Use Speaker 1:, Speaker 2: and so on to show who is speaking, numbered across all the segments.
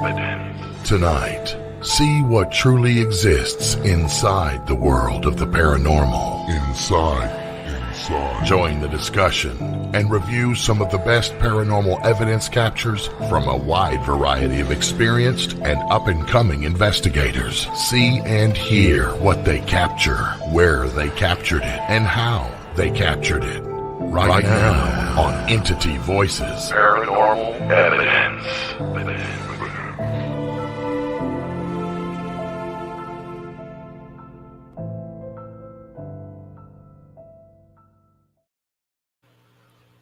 Speaker 1: Evidence. Tonight, see what truly exists inside the world of the paranormal. Inside. Join the discussion and review some of the best paranormal evidence captures from a wide variety of experienced and up-and-coming investigators. See and hear what they capture, where they captured it, and how they captured it. Right now on Entity Voices Paranormal Evidence.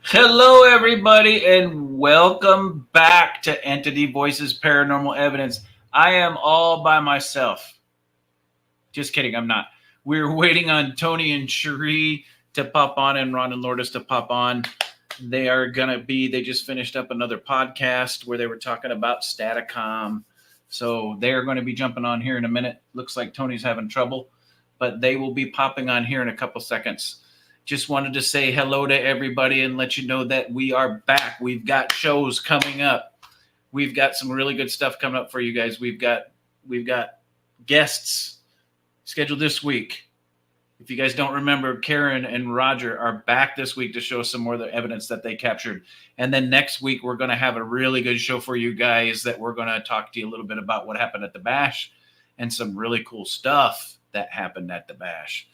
Speaker 2: Hello, everybody, and welcome back to Entity Voices Paranormal Evidence. I am all by myself. Just kidding, I'm not. We're waiting on Tony and Cherie to pop on and Ron and Lourdes to pop on. They just finished up another podcast where they were talking about Staticom. So they're going to be jumping on here in a minute. Looks like Tony's having trouble, but they will be popping on here in a couple seconds. Just wanted to say hello to everybody and let you know that we are back. We've got shows coming up. We've got some really good stuff coming up for you guys. We've got guests scheduled this week. If you guys don't remember, Karen and Rodger are back this week to show us some more of the evidence that they captured. And then next week, we're going to have a really good show for you guys that we're going to talk to you a little bit about what happened at the Bash and some really cool stuff that happened at the Bash.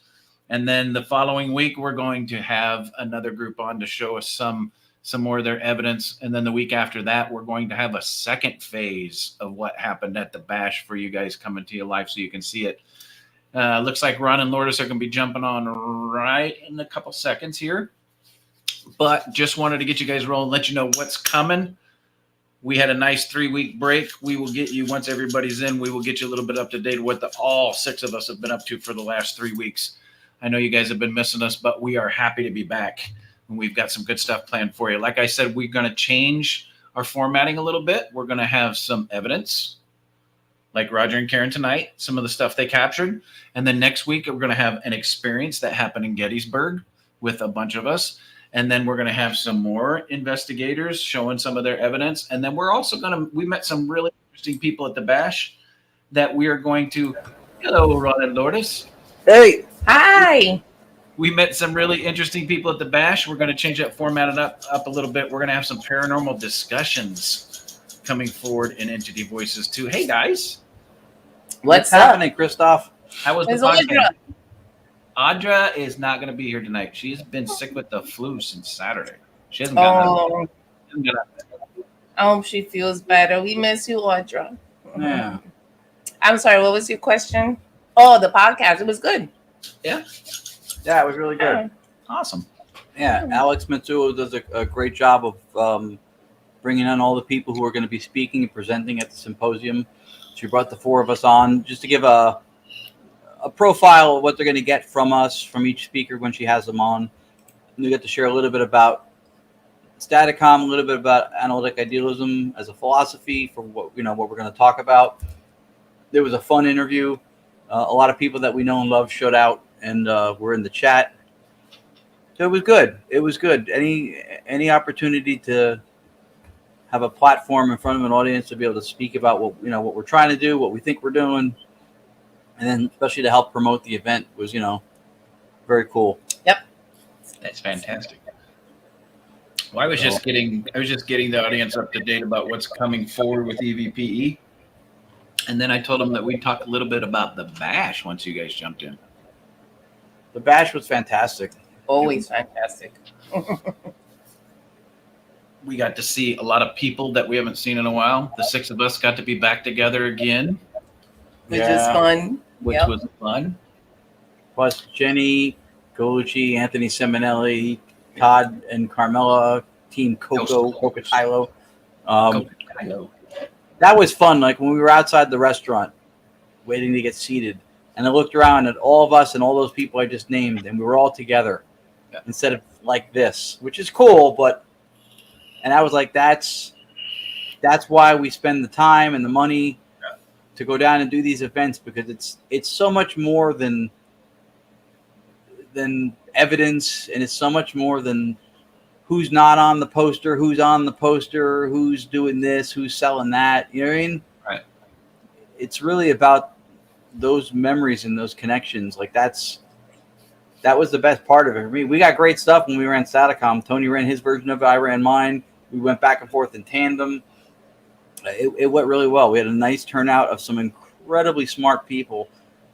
Speaker 2: And then the following week, we're going to have another group on to show us some more of their evidence. And then the week after that, we're going to have a second phase of what happened at the Bash for you guys coming to your life so you can see it. Looks like Ron and Lourdes are going to be jumping on right in a couple seconds here. But just wanted to get you guys rolling, let you know what's coming. We had a nice 3-week break. We will get you, once everybody's in, we will get you a little bit up to date with what all 6 of us have been up to for the last 3 weeks. I know you guys have been missing us, but we are happy to be back. And we've got some good stuff planned for you. Like I said, we're going to change our formatting a little bit. We're going to have some evidence, like Rodger and Karen tonight, some of the stuff they captured. And then next week, we're going to have an experience that happened in Gettysburg with a bunch of us. And then we're going to have some more investigators showing some of their evidence. And then we're also we met some really interesting people at the Bash that we are going to, hello, Ron and Lourdes.
Speaker 3: Hey. Hi.
Speaker 2: We met some really interesting people at the Bash. We're going to change that format up a little bit. We're going to have some paranormal discussions coming forward in Entity Voices too. Hey, guys.
Speaker 3: What's
Speaker 4: happening, Christoph?
Speaker 2: How was the podcast? Audra is not going to be here tonight. She's been sick with the flu since Saturday. She hasn't gotten
Speaker 3: I hope she feels better. We miss you, Audra.
Speaker 4: Yeah.
Speaker 3: I'm sorry, what was your question? Oh, the podcast. It was good.
Speaker 2: Yeah,
Speaker 4: it was really good.
Speaker 2: Awesome.
Speaker 4: Yeah, Alex Matsuo does a great job of bringing on all the people who are going to be speaking and presenting at the symposium. She brought the 4 of us on just to give a profile of what they're going to get from us, from each speaker when she has them on. And we get to share a little bit about Staticom, a little bit about analytic idealism as a philosophy for what we're going to talk about. There was a fun interview. A lot of people that we know and love showed out and were in the chat. So it was good. It was good. Any opportunity to have a platform in front of an audience to be able to speak about what we're trying to do, what we think we're doing, and then especially to help promote the event was very cool.
Speaker 3: Yep,
Speaker 2: that's fantastic. Well, I was just getting the audience up to date about what's coming forward with EVPI. And then I told them that we'd talk a little bit about the Bash once you guys jumped in.
Speaker 4: The Bash was fantastic.
Speaker 3: Always fantastic.
Speaker 2: We got to see a lot of people that we haven't seen in a while. The 6 of us got to be back together again.
Speaker 3: Which is fun.
Speaker 2: Which was fun.
Speaker 4: Plus Jenny, Golucci, Anthony Seminelli, Todd and Carmela, Team Cocotilo. That was fun. Like when we were outside the restaurant waiting to get seated, and I looked around at all of us and all those people I just named, and we were all together instead of like this, which is cool. And I was like, that's why we spend the time and the money to go down and do these events, because it's so much more than evidence, and it's so much more than who's not on the poster, who's on the poster, who's doing this, who's selling that. You know what I mean? it's really about those memories and those connections. Like that was the best part of it for me. We got great stuff when we ran Statacom. Tony ran his version of it. I ran mine. We went back and forth in tandem. It went really well. We had a nice turnout of some incredibly smart people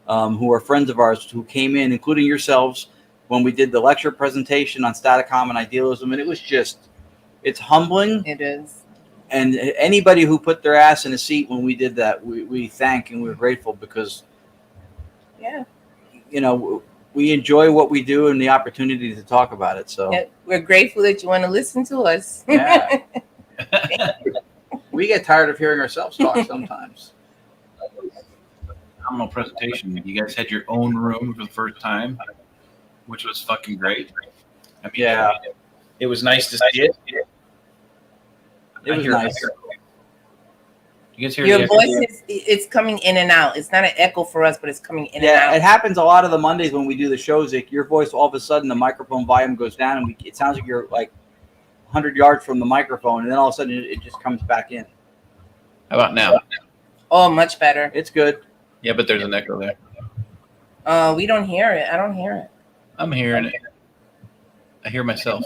Speaker 4: who are friends of ours who came in, including yourselves, when we did the lecture presentation on Statacom and idealism. And it was it's humbling.
Speaker 3: It is.
Speaker 4: And anybody who put their ass in a seat when we did that, we thank and we're grateful because, we enjoy what we do and the opportunity to talk about it. So
Speaker 3: we're grateful that you want to listen to us.
Speaker 4: Yeah. We get tired of hearing ourselves talk sometimes.
Speaker 2: Phenomenal presentation. You guys had your own room for the first time, which was fucking great. I mean, it was nice to see it.
Speaker 4: It was nice.
Speaker 2: You guys hear
Speaker 3: your voice it's coming in and out. It's not an echo for us, but it's coming in and out.
Speaker 4: Yeah, it happens a lot of the Mondays when we do the shows. Like your voice, all of a sudden, the microphone volume goes down, and it sounds like you're like 100 yards from the microphone, and then all of a sudden, it just comes back in.
Speaker 2: How about now?
Speaker 3: Oh, much better.
Speaker 4: It's good.
Speaker 2: Yeah, but there's an echo there.
Speaker 3: We don't hear it. I don't hear it.
Speaker 2: I'm hearing it. I hear myself.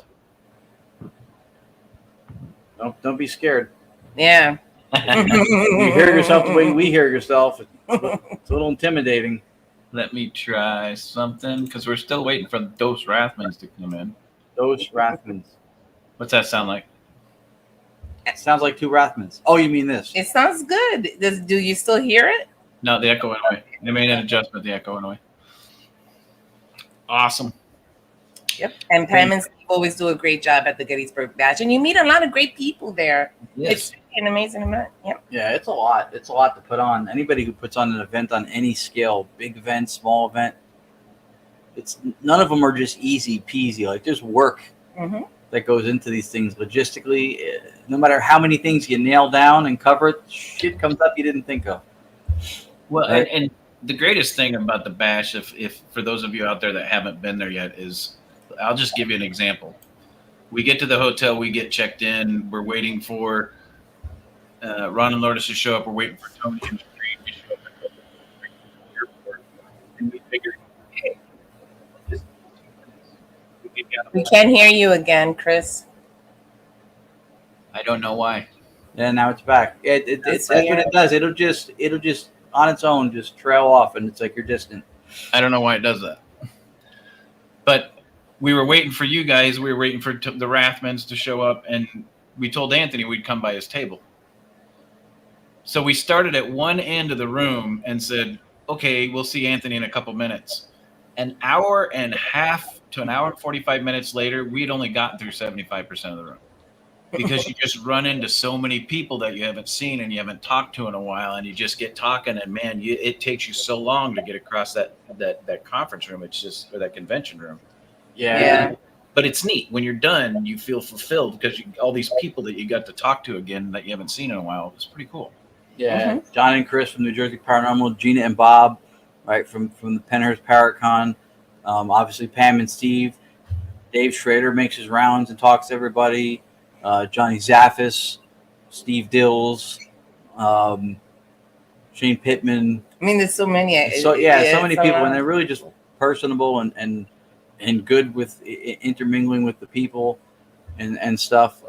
Speaker 4: Don't be scared.
Speaker 3: Yeah.
Speaker 4: You hear yourself the way we hear yourself. It's a little intimidating.
Speaker 2: Let me try something because we're still waiting for those Rathmans to come in.
Speaker 4: Those Rathmans.
Speaker 2: What's that sound like?
Speaker 4: It sounds like two Rathmans. Oh, you mean this?
Speaker 3: It sounds good. Do you still hear it?
Speaker 2: No, the echo went away. They made an adjustment. The echo went away. Awesome.
Speaker 3: Yep. And Pam and Steve always do a great job at the Gettysburg Bash, and you meet a lot of great people there.
Speaker 2: Yes.
Speaker 3: It's an amazing event. Yep.
Speaker 4: Yeah, it's a lot. It's a lot to put on. Anybody who puts on an event on any scale, big event, small event, none of them are just easy peasy. Like there's work that goes into these things logistically. No matter how many things you nail down and cover it, shit comes up you didn't think of.
Speaker 2: Well, right? and the greatest thing about the bash, if for those of you out there that haven't been there yet, is I'll just give you an example. We get to the hotel, we get checked in, we're waiting for Ron and Lourdes to show up, we're waiting for Tony and Cherie to show up at the airport, and we figured, hey,
Speaker 3: we can't hear you again, Chris.
Speaker 2: I don't know why.
Speaker 4: Yeah, now it's back. That's what it does. It'll just on its own just trail off, and it's like you're distant.
Speaker 2: I don't know why it does that. But we were waiting for you guys. We were waiting for the Rathmans to show up, and we told Anthony we'd come by his table. So we started at one end of the room and said, okay, we'll see Anthony in a couple minutes. An hour and a half to an hour and 45 minutes later, we'd only gotten through 75% of the room. Because you just run into so many people that you haven't seen and you haven't talked to in a while, and you just get talking, and man, it takes you so long to get across that conference room. It's just, or that convention room.
Speaker 3: Yeah.
Speaker 2: But it's neat. When you're done, you feel fulfilled because all these people that you got to talk to again that you haven't seen in a while. It's pretty cool.
Speaker 4: Yeah. John and Chris from New Jersey Paranormal, Gina and Bob, right, from the Penhurst Paracon. Obviously Pam and Steve. Dave Schrader makes his rounds and talks to everybody. Johnny Zaffis, Steve Dills, Shane Pittman.
Speaker 3: I mean, there's so many.
Speaker 4: So many people, and they're really just personable and good with intermingling with the people and stuff.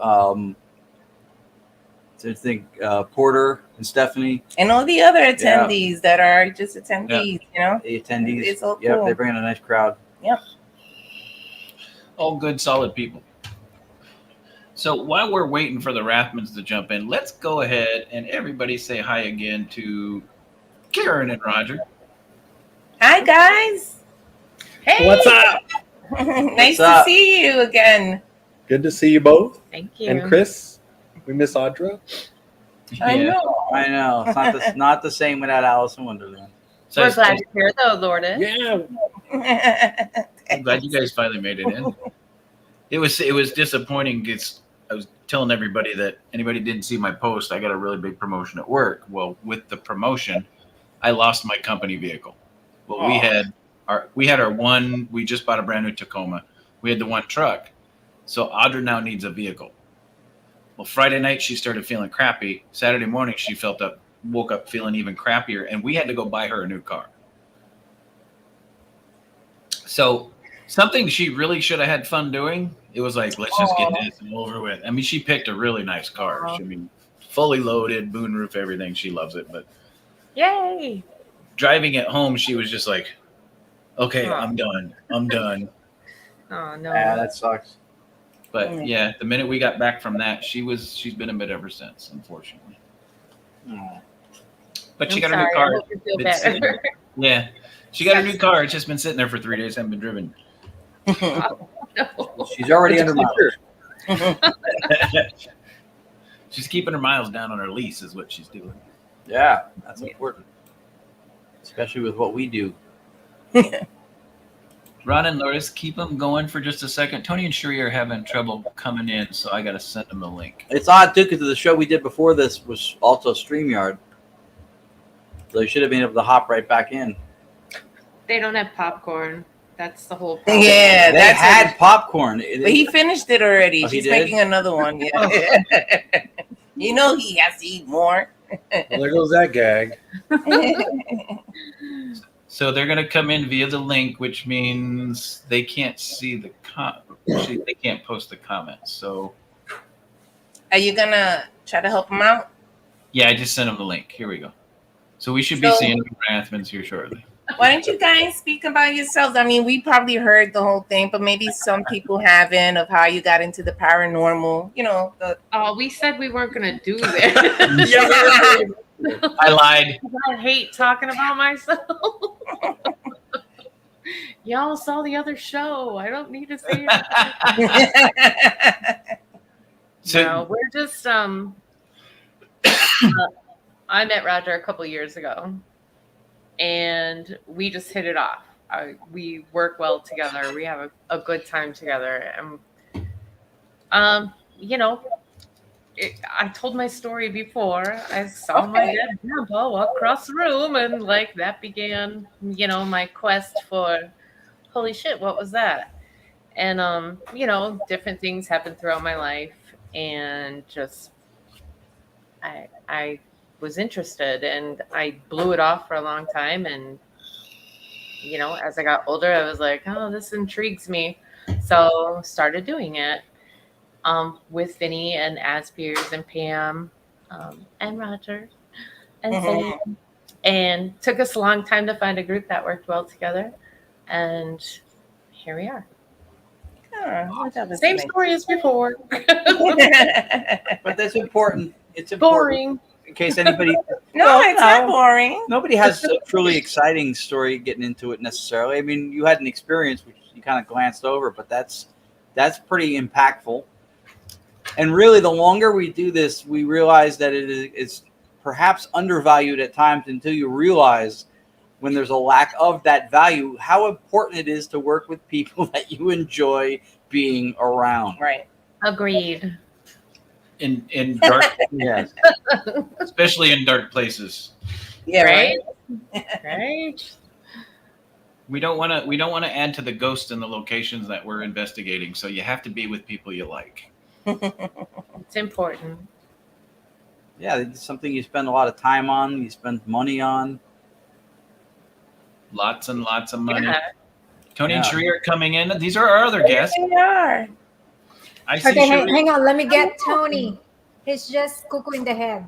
Speaker 4: To think Porter and Stephanie
Speaker 3: and all the other attendees that are just attendees, you know,
Speaker 4: the attendees.
Speaker 3: It's all cool.
Speaker 4: Yep, they bring in a nice crowd.
Speaker 3: Yep,
Speaker 2: all good, solid people. So while we're waiting for the Rathmans to jump in, let's go ahead and everybody say hi again to Karen and Rodger.
Speaker 3: Hi guys. Hey,
Speaker 5: what's up?
Speaker 3: Nice to see you again.
Speaker 5: Good to see you both.
Speaker 3: Thank you.
Speaker 5: And Chris, we miss Audra.
Speaker 3: I know.
Speaker 4: It's not the same without Alice in Wonderland.
Speaker 6: So we're glad you're here, though, Lourdes.
Speaker 5: Yeah.
Speaker 2: I'm glad you guys finally made it in. It was disappointing. I was telling everybody that anybody didn't see my post. I got a really big promotion at work. Well, with the promotion, I lost my company vehicle. Well, we had our one. We just bought a brand new Tacoma. We had the one truck, so Audra now needs a vehicle. Well, Friday night she started feeling crappy. Saturday morning she felt woke up feeling even crappier, and we had to go buy her a new car. So something she really should have had fun doing. It was like, let's just get this over with. I mean, she picked a really nice car. I mean, fully loaded, moonroof, everything. She loves it. But
Speaker 6: Yay!
Speaker 2: driving it home, she was just like, okay, I'm done. I'm done.
Speaker 6: Oh no.
Speaker 4: Yeah, that sucks.
Speaker 2: But yeah, the minute we got back from that, she's been a bit ever since, unfortunately. But she got a new car.
Speaker 6: I hope you feel better.
Speaker 2: Yeah. She got a new car. It's just been sitting there for 3 days, haven't been driven.
Speaker 6: No.
Speaker 4: She's already under mileage.
Speaker 2: She's keeping her miles down on her lease is what she's doing.
Speaker 4: Yeah, that's important. Especially with what we do.
Speaker 2: Ron and Lourdes, keep them going for just a second. Tony and Cherie are having trouble coming in, so I got to send them a link.
Speaker 4: It's odd, too, because the show we did before this was also StreamYard. So you should have been able to hop right back in.
Speaker 6: They don't have popcorn. That's the whole problem.
Speaker 3: Yeah,
Speaker 4: They
Speaker 3: that's
Speaker 4: had popcorn.
Speaker 3: But he finished it already.
Speaker 4: Oh, he
Speaker 3: She's
Speaker 4: did?
Speaker 3: making another one. Yeah. You know he has to eat more.
Speaker 5: Well, there goes that gag.
Speaker 2: So they're going to come in via the link, which means they can't see the they can't post the comments. So
Speaker 3: Are you gonna try to help him out?
Speaker 2: yeah, I just sent them the link. Here we go. So we should be seeing Rathmans here shortly.
Speaker 3: Why don't you guys speak about yourselves? I mean, we probably heard the whole thing, but maybe some people haven't, of how you got into the paranormal. You know,
Speaker 6: Oh, we said we weren't going to do that.
Speaker 2: I lied.
Speaker 6: I hate talking about myself. Y'all saw the other show. I don't need to say it.
Speaker 2: So
Speaker 6: No, we're just I met Rodger a couple years ago, and we just hit it off. We work well together. We have a good time together, and you know, I told my story before. I saw my dead grandpa walk across the room, and like that began, you know, my quest for, holy shit, what was that? And you know, different things happened throughout my life, and just I was interested, and I blew it off for a long time. And you know, as I got older, I was like, oh, this intrigues me, so started doing it with Vinnie and AZPIRS and Pam and Rodger and Sam. And took us a long time to find a group that worked well together, and here we are. Same story as before.
Speaker 4: But that's important. It's important.
Speaker 6: Boring.
Speaker 4: In case anybody...
Speaker 3: No, it's not boring.
Speaker 4: Nobody has a truly exciting story getting into it necessarily. I mean, you had an experience which you kind of glanced over, but that's pretty impactful. And really, the longer we do this, we realize that it's perhaps undervalued at times until you realize, when there's a lack of that value, how important it is to work with people that you enjoy being around.
Speaker 3: Right.
Speaker 6: Agreed.
Speaker 2: In dark,
Speaker 4: Yes.
Speaker 2: especially in dark places.
Speaker 3: Yeah.
Speaker 6: Right.
Speaker 3: Right.
Speaker 6: Right.
Speaker 2: We don't want to add to the ghost in the locations that we're investigating. So you have to be with people you like.
Speaker 6: It's important.
Speaker 4: Yeah, it's something you spend a lot of time on, you spend money on.
Speaker 2: Lots and lots of money.
Speaker 6: Yeah.
Speaker 2: Tony and Cherie are coming in. These are our other guests.
Speaker 3: They are.
Speaker 2: I see
Speaker 7: Okay,
Speaker 2: Cherie.
Speaker 7: hang on. Let me get Tony. He's just cuckoo in the head.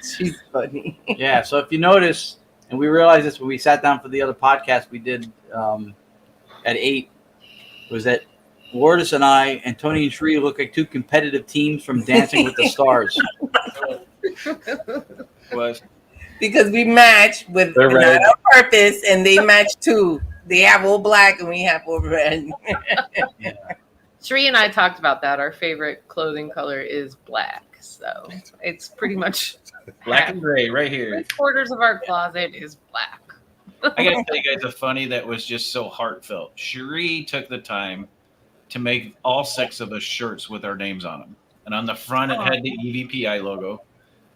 Speaker 3: She's funny.
Speaker 4: Yeah, so if you notice, and we realized this when we sat down for the other podcast we did at 8, was that Lourdes and I and Tony and Cherie look like two competitive teams from Dancing with the Stars.
Speaker 2: Was
Speaker 3: Because we match with
Speaker 5: They're
Speaker 3: not
Speaker 5: red.
Speaker 3: on purpose, and they match too. They have all black and we have all red.
Speaker 6: Cherie and I talked about that. Our favorite clothing color is black. So it's pretty much
Speaker 2: black and gray right here.
Speaker 6: 3/4 of our closet is black.
Speaker 2: I got to tell you guys a funny that was just so heartfelt. Cherie took the time to make all 6 of us shirts with our names on them. And on the front, it had the EVPI logo.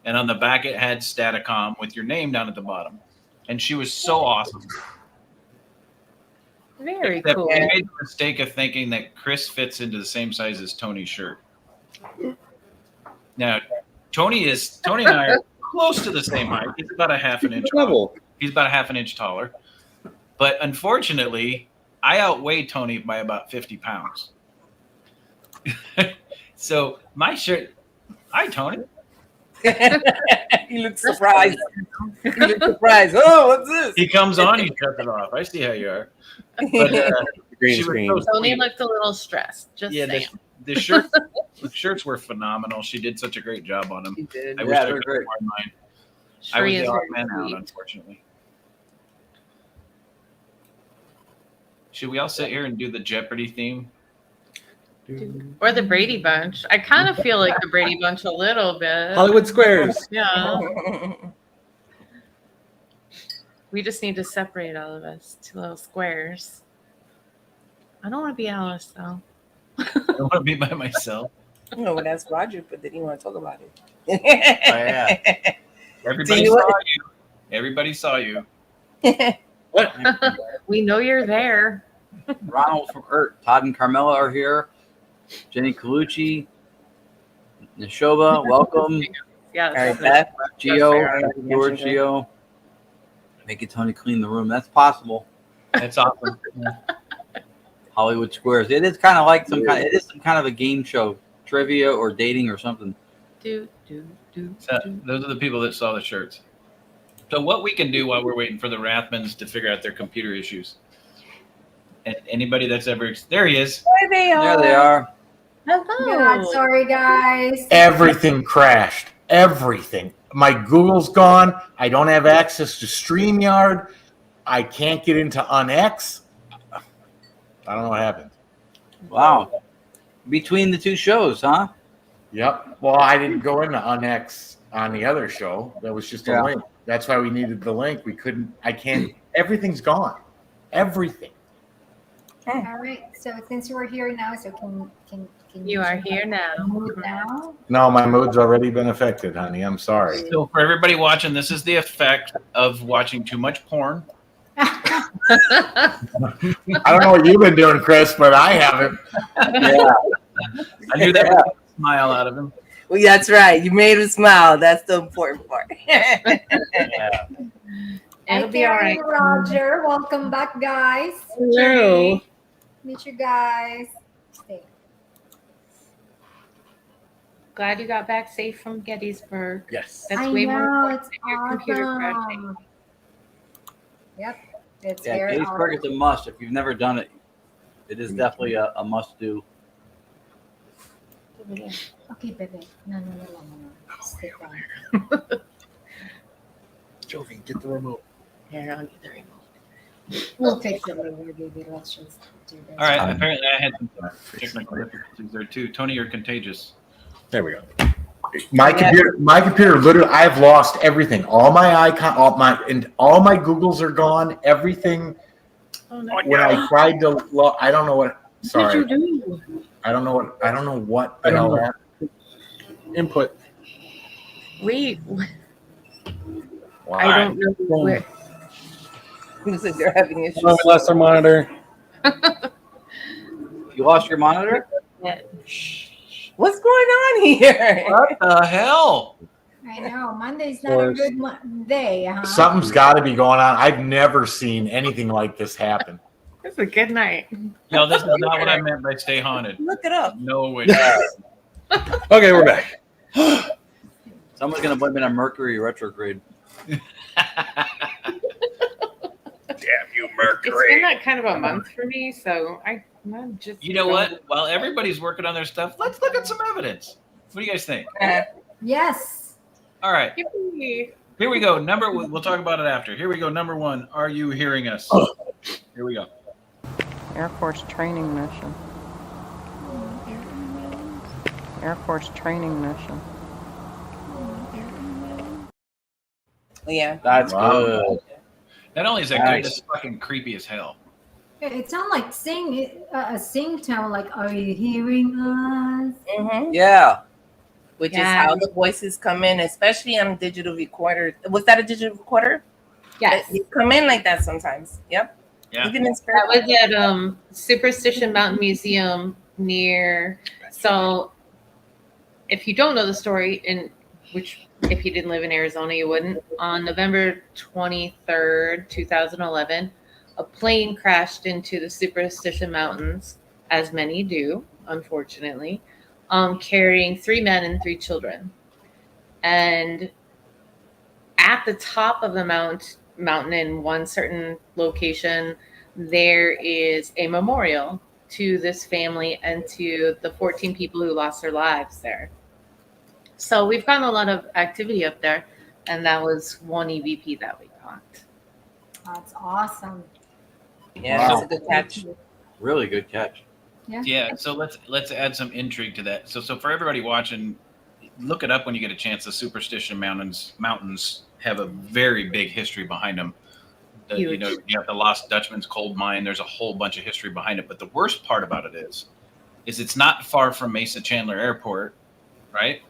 Speaker 2: And on the back, it had Staticom with your name down at the bottom. And she was so awesome.
Speaker 6: Very
Speaker 2: Except
Speaker 6: cool.
Speaker 2: we made the mistake of thinking that Chris fits into the same size as Tony's shirt. Now, Tony and I are close to the same height. He's about a half an inch taller. He's about a half an inch taller. But unfortunately, I outweigh Tony by about 50 pounds. So my shirt. Hi, Tony.
Speaker 3: You look surprised. You look surprised. Oh, what's this?
Speaker 2: He comes on, he shuts it off. I see how you are. But
Speaker 5: Green screen.
Speaker 6: Tony looked a little stressed. Just saying.
Speaker 2: The shirts were phenomenal. She did such a great job on them.
Speaker 3: You did.
Speaker 2: I wish I
Speaker 4: they're
Speaker 2: could
Speaker 4: great.
Speaker 2: wear mine. I
Speaker 6: Cherie
Speaker 2: was
Speaker 6: is
Speaker 2: the odd
Speaker 6: very
Speaker 2: man out,
Speaker 6: sweet.
Speaker 2: unfortunately. Should we all sit here and do the Jeopardy theme?
Speaker 6: Or the Brady Bunch. I kind of feel like the Brady Bunch a little bit.
Speaker 5: Hollywood Squares.
Speaker 6: Yeah. We just need to separate all of us to little squares. I don't want to be Alice, though.
Speaker 2: I don't want to be by myself.
Speaker 3: No, but that's Rodger, but did he want to talk about it?
Speaker 4: Oh, yeah.
Speaker 2: Everybody
Speaker 3: you
Speaker 2: saw
Speaker 3: what?
Speaker 2: you. Everybody saw you.
Speaker 5: What?
Speaker 6: We know you're there.
Speaker 4: Ronald from ERT. Todd and Carmela are here. Jenny Colucci. Neshoba, welcome.
Speaker 6: Yes.
Speaker 3: All right, Beth.
Speaker 4: Gio, George Gio. Making Tony clean the room. That's possible.
Speaker 2: That's awesome.
Speaker 4: Hollywood Squares. It is kind of like some kind of a game show, trivia or dating or something.
Speaker 6: Do.
Speaker 2: So, those are the people that saw the shirts. So what we can do while we're waiting for the Rathmans to figure out their computer issues. And anybody that's ever there he is.
Speaker 3: There they are.
Speaker 4: There they are.
Speaker 6: Hello.
Speaker 7: God, sorry guys.
Speaker 5: Everything crashed. Everything. My Google's gone. I don't have access to StreamYard. I can't get into UnX. I don't know what happened.
Speaker 4: Wow. Between the two shows, huh?
Speaker 5: Yep. Well, I didn't go into UnX on the other show. That was just a link. That's why we needed the link. We couldn't. I can't. Everything's gone. Everything.
Speaker 7: All right. So since we're here now, so can
Speaker 6: You are here now.
Speaker 7: move now?
Speaker 5: No, my mood's already been affected, honey. I'm sorry.
Speaker 2: So for everybody watching, this is the effect of watching too much porn.
Speaker 5: I don't know what you've been doing, Chris, but I haven't.
Speaker 4: Yeah.
Speaker 2: I knew that would smile out of him.
Speaker 3: Well, that's right. You made him smile. That's the important part.
Speaker 6: It'll be all right.
Speaker 7: Roger, welcome back, guys.
Speaker 5: Hello.
Speaker 7: Meet you guys. Stay.
Speaker 6: Glad you got back safe from Gettysburg.
Speaker 5: Yes.
Speaker 6: That's
Speaker 7: I
Speaker 6: way more
Speaker 7: know,
Speaker 6: important
Speaker 7: it's
Speaker 6: than your computer crashing.
Speaker 7: awesome. Yep, it's
Speaker 4: Yeah,
Speaker 7: very
Speaker 4: Gettysburg is a must. If you've never done it, it is definitely a must do.
Speaker 7: Okay, baby. No. Stay down.
Speaker 5: Jovi, get the remote.
Speaker 6: Here, I'll get the remote.
Speaker 7: We'll fix it later, baby. Let's just do this.
Speaker 2: All right. Apparently, I had some technical difficulties there too. Tony, you're contagious.
Speaker 5: There we go. My computer literally, I've lost everything. All my icon, all my Googles are gone. Everything.
Speaker 6: Oh, no.
Speaker 5: When I tried to I don't know what. Sorry.
Speaker 6: What did you do?
Speaker 5: I don't know what the hell happened. Input.
Speaker 6: Wait,
Speaker 5: Why?
Speaker 6: I don't know where.
Speaker 3: Looks like they're having issues.
Speaker 5: Oh, we lost our monitor.
Speaker 4: You lost your monitor?
Speaker 3: What's going on here?
Speaker 2: What the hell?
Speaker 7: I know. Monday's not a good day, huh?
Speaker 5: Something's got to be going on. I've never seen anything like this happen.
Speaker 6: It's a good night.
Speaker 2: No, this is not what I meant by stay haunted.
Speaker 3: Look it up.
Speaker 2: No way.
Speaker 5: Okay, we're back.
Speaker 4: Someone's going to blame it on Mercury retrograde.
Speaker 5: Damn you,
Speaker 6: It's
Speaker 5: Mercury.
Speaker 6: been that kind of a month for me, so I'm just.
Speaker 2: You know what? While everybody's working on their stuff, let's look at some evidence. What do you guys think?
Speaker 7: Yes.
Speaker 2: All right.
Speaker 6: Yippee.
Speaker 2: Here we go. We'll talk about it after. Here we go. Number one. Are you hearing us? Here we go.
Speaker 8: Air Force training mission. Air Force training mission.
Speaker 3: Yeah.
Speaker 4: That's
Speaker 5: Wow.
Speaker 4: good.
Speaker 2: Not only is that
Speaker 4: Nice.
Speaker 2: good, it's fucking creepy as hell.
Speaker 7: It sounds like a sing tone, like, are you hearing us?
Speaker 3: Mm-hmm.
Speaker 4: Yeah.
Speaker 3: Which
Speaker 6: Yeah.
Speaker 3: is how the voices come in, especially on digital recorder. Was that a digital recorder?
Speaker 7: Yes.
Speaker 3: You come in like that sometimes. Yep.
Speaker 2: Yeah.
Speaker 3: Even in
Speaker 6: That was at Superstition Mountain Museum near. So if you don't know the story, which if you didn't live in Arizona, you wouldn't. On November 23rd, 2011, a plane crashed into the Superstition Mountains, as many do, unfortunately, carrying 3 men and 3 children. And at the top of the mountain in one certain location, there is a memorial to this family and to the 14 people who lost their lives there. So we've gotten a lot of activity up there, and that was one EVP that we got.
Speaker 7: That's awesome.
Speaker 3: Yeah,
Speaker 4: Wow.
Speaker 3: that's a good catch.
Speaker 4: Really good catch.
Speaker 2: Yeah, so let's add some intrigue to that. So for everybody watching, look it up when you get a chance. The Superstition Mountains have a very big history behind them. You know, you have the Lost Dutchman's coal mine. There's a whole bunch of history behind it. But the worst part about it is it's not far from Mesa Chandler Airport, right?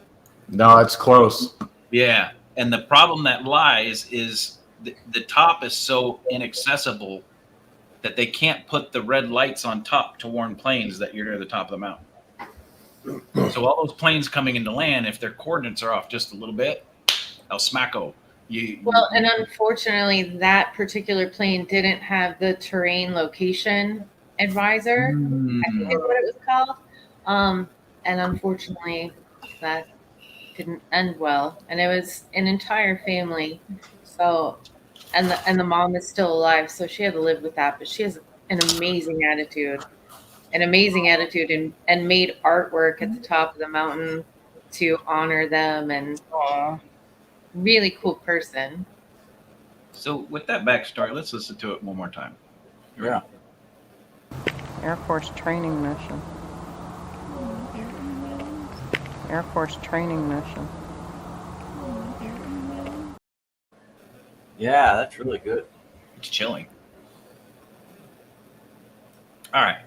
Speaker 5: No, it's close.
Speaker 2: Yeah, and the problem that lies is the top is so inaccessible that they can't put the red lights on top to warn planes that you're near the top of the mountain. So all those planes coming into land, if their coordinates are off just a little bit, el smacko.
Speaker 6: Well, and unfortunately, that particular plane didn't have the terrain location advisor. I think is what it was called. And unfortunately, that didn't end well. And it was an entire family. So, and the mom is still alive, so she had to live with that. But she has an amazing attitude, and made artwork at the top of the mountain to honor them. And really cool person.
Speaker 2: So with that backstory, let's listen to it one more time.
Speaker 4: Yeah.
Speaker 8: Air Force training mission. Air Force training mission.
Speaker 4: Yeah, that's really good.
Speaker 2: It's chilling. All right.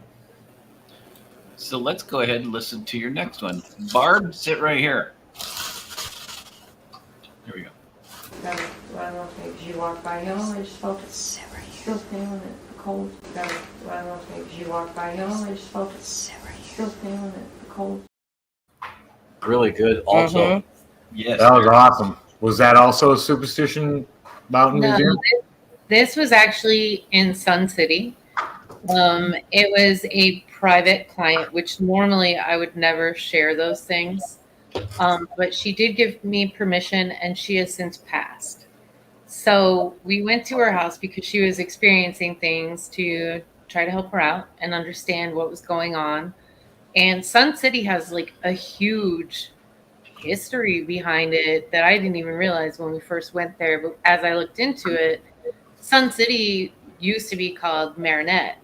Speaker 2: So let's go ahead and listen to your next one. Barb, sit right here. Here we go.
Speaker 9: That was one of those things you walk by, I just felt it still feeling it, the cold. That was one of those things you walk by, I just felt it still feeling it, the cold.
Speaker 4: Really good. Also,
Speaker 2: Yes.
Speaker 5: That was awesome. Was that also a Superstition Mountain Museum?
Speaker 6: This was actually in Sun City. It was a private client, which normally I would never share those things. But she did give me permission, and she has since passed. So we went to her house because she was experiencing things to try to help her out and understand what was going on. And Sun City has like a huge history behind it that I didn't even realize when we first went there. But as I looked into it, Sun City used to be called Marinette.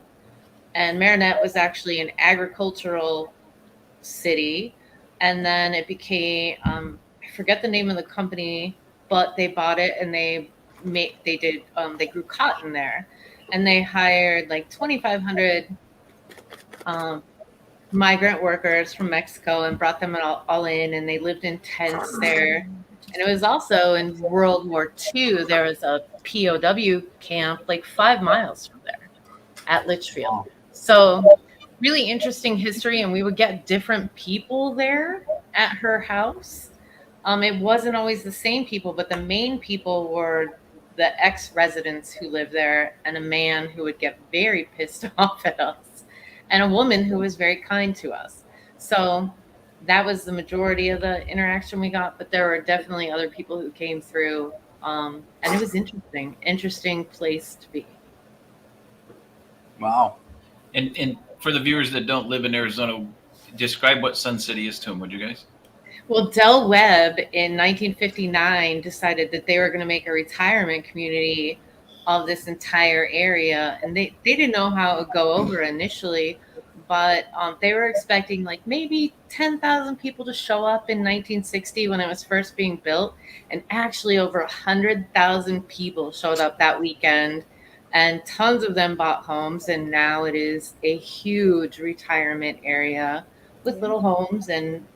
Speaker 6: And Marinette was actually an agricultural city. And then it became, I forget the name of the company, but they bought it and they grew cotton there. And they hired like 2,500 migrant workers from Mexico and brought them all in, and they lived in tents there. And it was also in World War II, there was a POW camp like 5 miles from there at Litchfield. So really interesting history, and we would get different people there at her house. It wasn't always the same people, but the main people were the ex-residents who lived there, and a man who would get very pissed off at us, and a woman who was very kind to us. So that was the majority of the interaction we got, but there were definitely other people who came through, and it was interesting place to be.
Speaker 4: wow.
Speaker 2: And for the viewers that don't live in Arizona, describe what Sun City is to them, would you guys?
Speaker 6: Well, Del Webb in 1959 decided that they were going to make a retirement community of this entire area. And they didn't know how it would go over initially, but they were expecting like maybe 10,000 people to show up in 1960 when it was first being built. And actually over 100,000 people showed up that weekend. And tons of them bought homes, and now it is a huge retirement area with little homes and,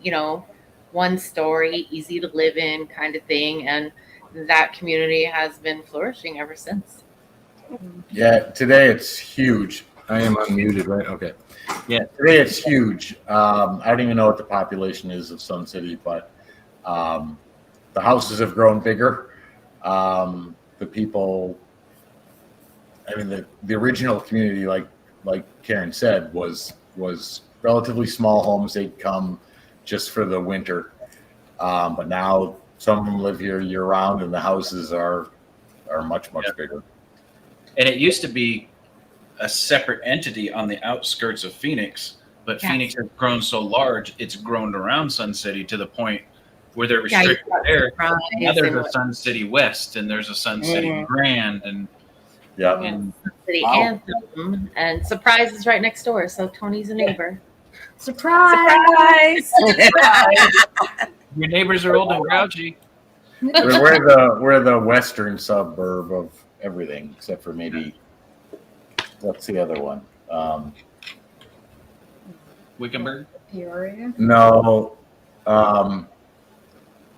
Speaker 6: one story, easy to live in kind of thing. And that community has been flourishing ever since.
Speaker 5: Yeah, today it's huge. I am unmuted, right? Okay.
Speaker 2: Yeah.
Speaker 5: Today it's huge. I don't even know what the population is of Sun City, but the houses have grown bigger. The people, I mean, the original community, like Karen said, was relatively small homes. They'd come just for the winter. But now some of them live here year round, and the houses are much bigger.
Speaker 2: And it used to be a separate entity on the outskirts of Phoenix, but Phoenix has grown so large, it's grown around Sun City to the point where they're restricted there. Now there's a Sun City West, and there's a Sun City Grand, and
Speaker 6: Sun City Anthem, and Surprise is right next door. So Tony's a neighbor.
Speaker 3: Surprise!
Speaker 2: Your neighbors are old and grouchy.
Speaker 5: We're the western suburb of everything, except for maybe what's the other one?
Speaker 2: Wickenburg?
Speaker 7: Peoria?
Speaker 5: No.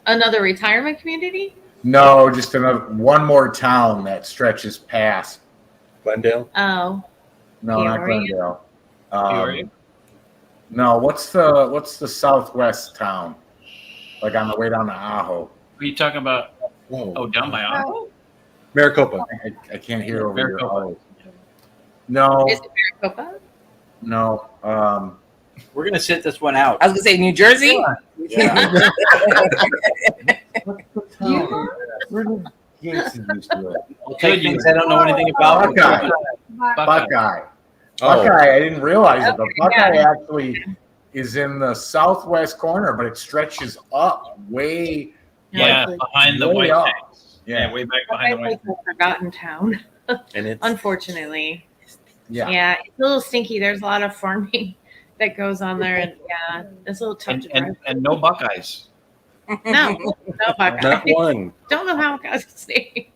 Speaker 6: Another retirement community?
Speaker 5: No, just one more town that stretches past
Speaker 10: Glendale.
Speaker 6: Oh,
Speaker 5: No, not
Speaker 6: Peoria?
Speaker 5: Glendale.
Speaker 2: Peoria?
Speaker 5: No, what's the southwest town? Like on the way down to Ajo.
Speaker 2: Are you talking about?
Speaker 10: Whoa.
Speaker 2: Oh, down by Ajo?
Speaker 10: Maricopa.
Speaker 5: I can't hear over your
Speaker 2: Maricopa.
Speaker 5: audio. No,
Speaker 6: Is it Maricopa?
Speaker 5: no.
Speaker 4: We're gonna sit this one out.
Speaker 3: I was gonna say New Jersey.
Speaker 5: Yeah. Where did Yates used to live?
Speaker 4: I'll take things I don't know anything about.
Speaker 5: Buckeye.
Speaker 2: Buckeye.
Speaker 10: Oh.
Speaker 5: Buckeye. I didn't realize it, but Buckeye actually is in the southwest corner, but it stretches up way.
Speaker 2: Yeah, behind the
Speaker 5: way
Speaker 2: White
Speaker 5: up.
Speaker 2: Tanks. Yeah, way back behind the White
Speaker 6: Like a forgotten town,
Speaker 10: And it's
Speaker 6: unfortunately.
Speaker 5: Yeah.
Speaker 6: Yeah, it's a little stinky. There's a lot of farming that goes on there, and yeah, it's a little tough to drive.
Speaker 2: and no Buckeyes.
Speaker 6: No Buckeye.
Speaker 10: not one.
Speaker 6: Don't know how it got its name.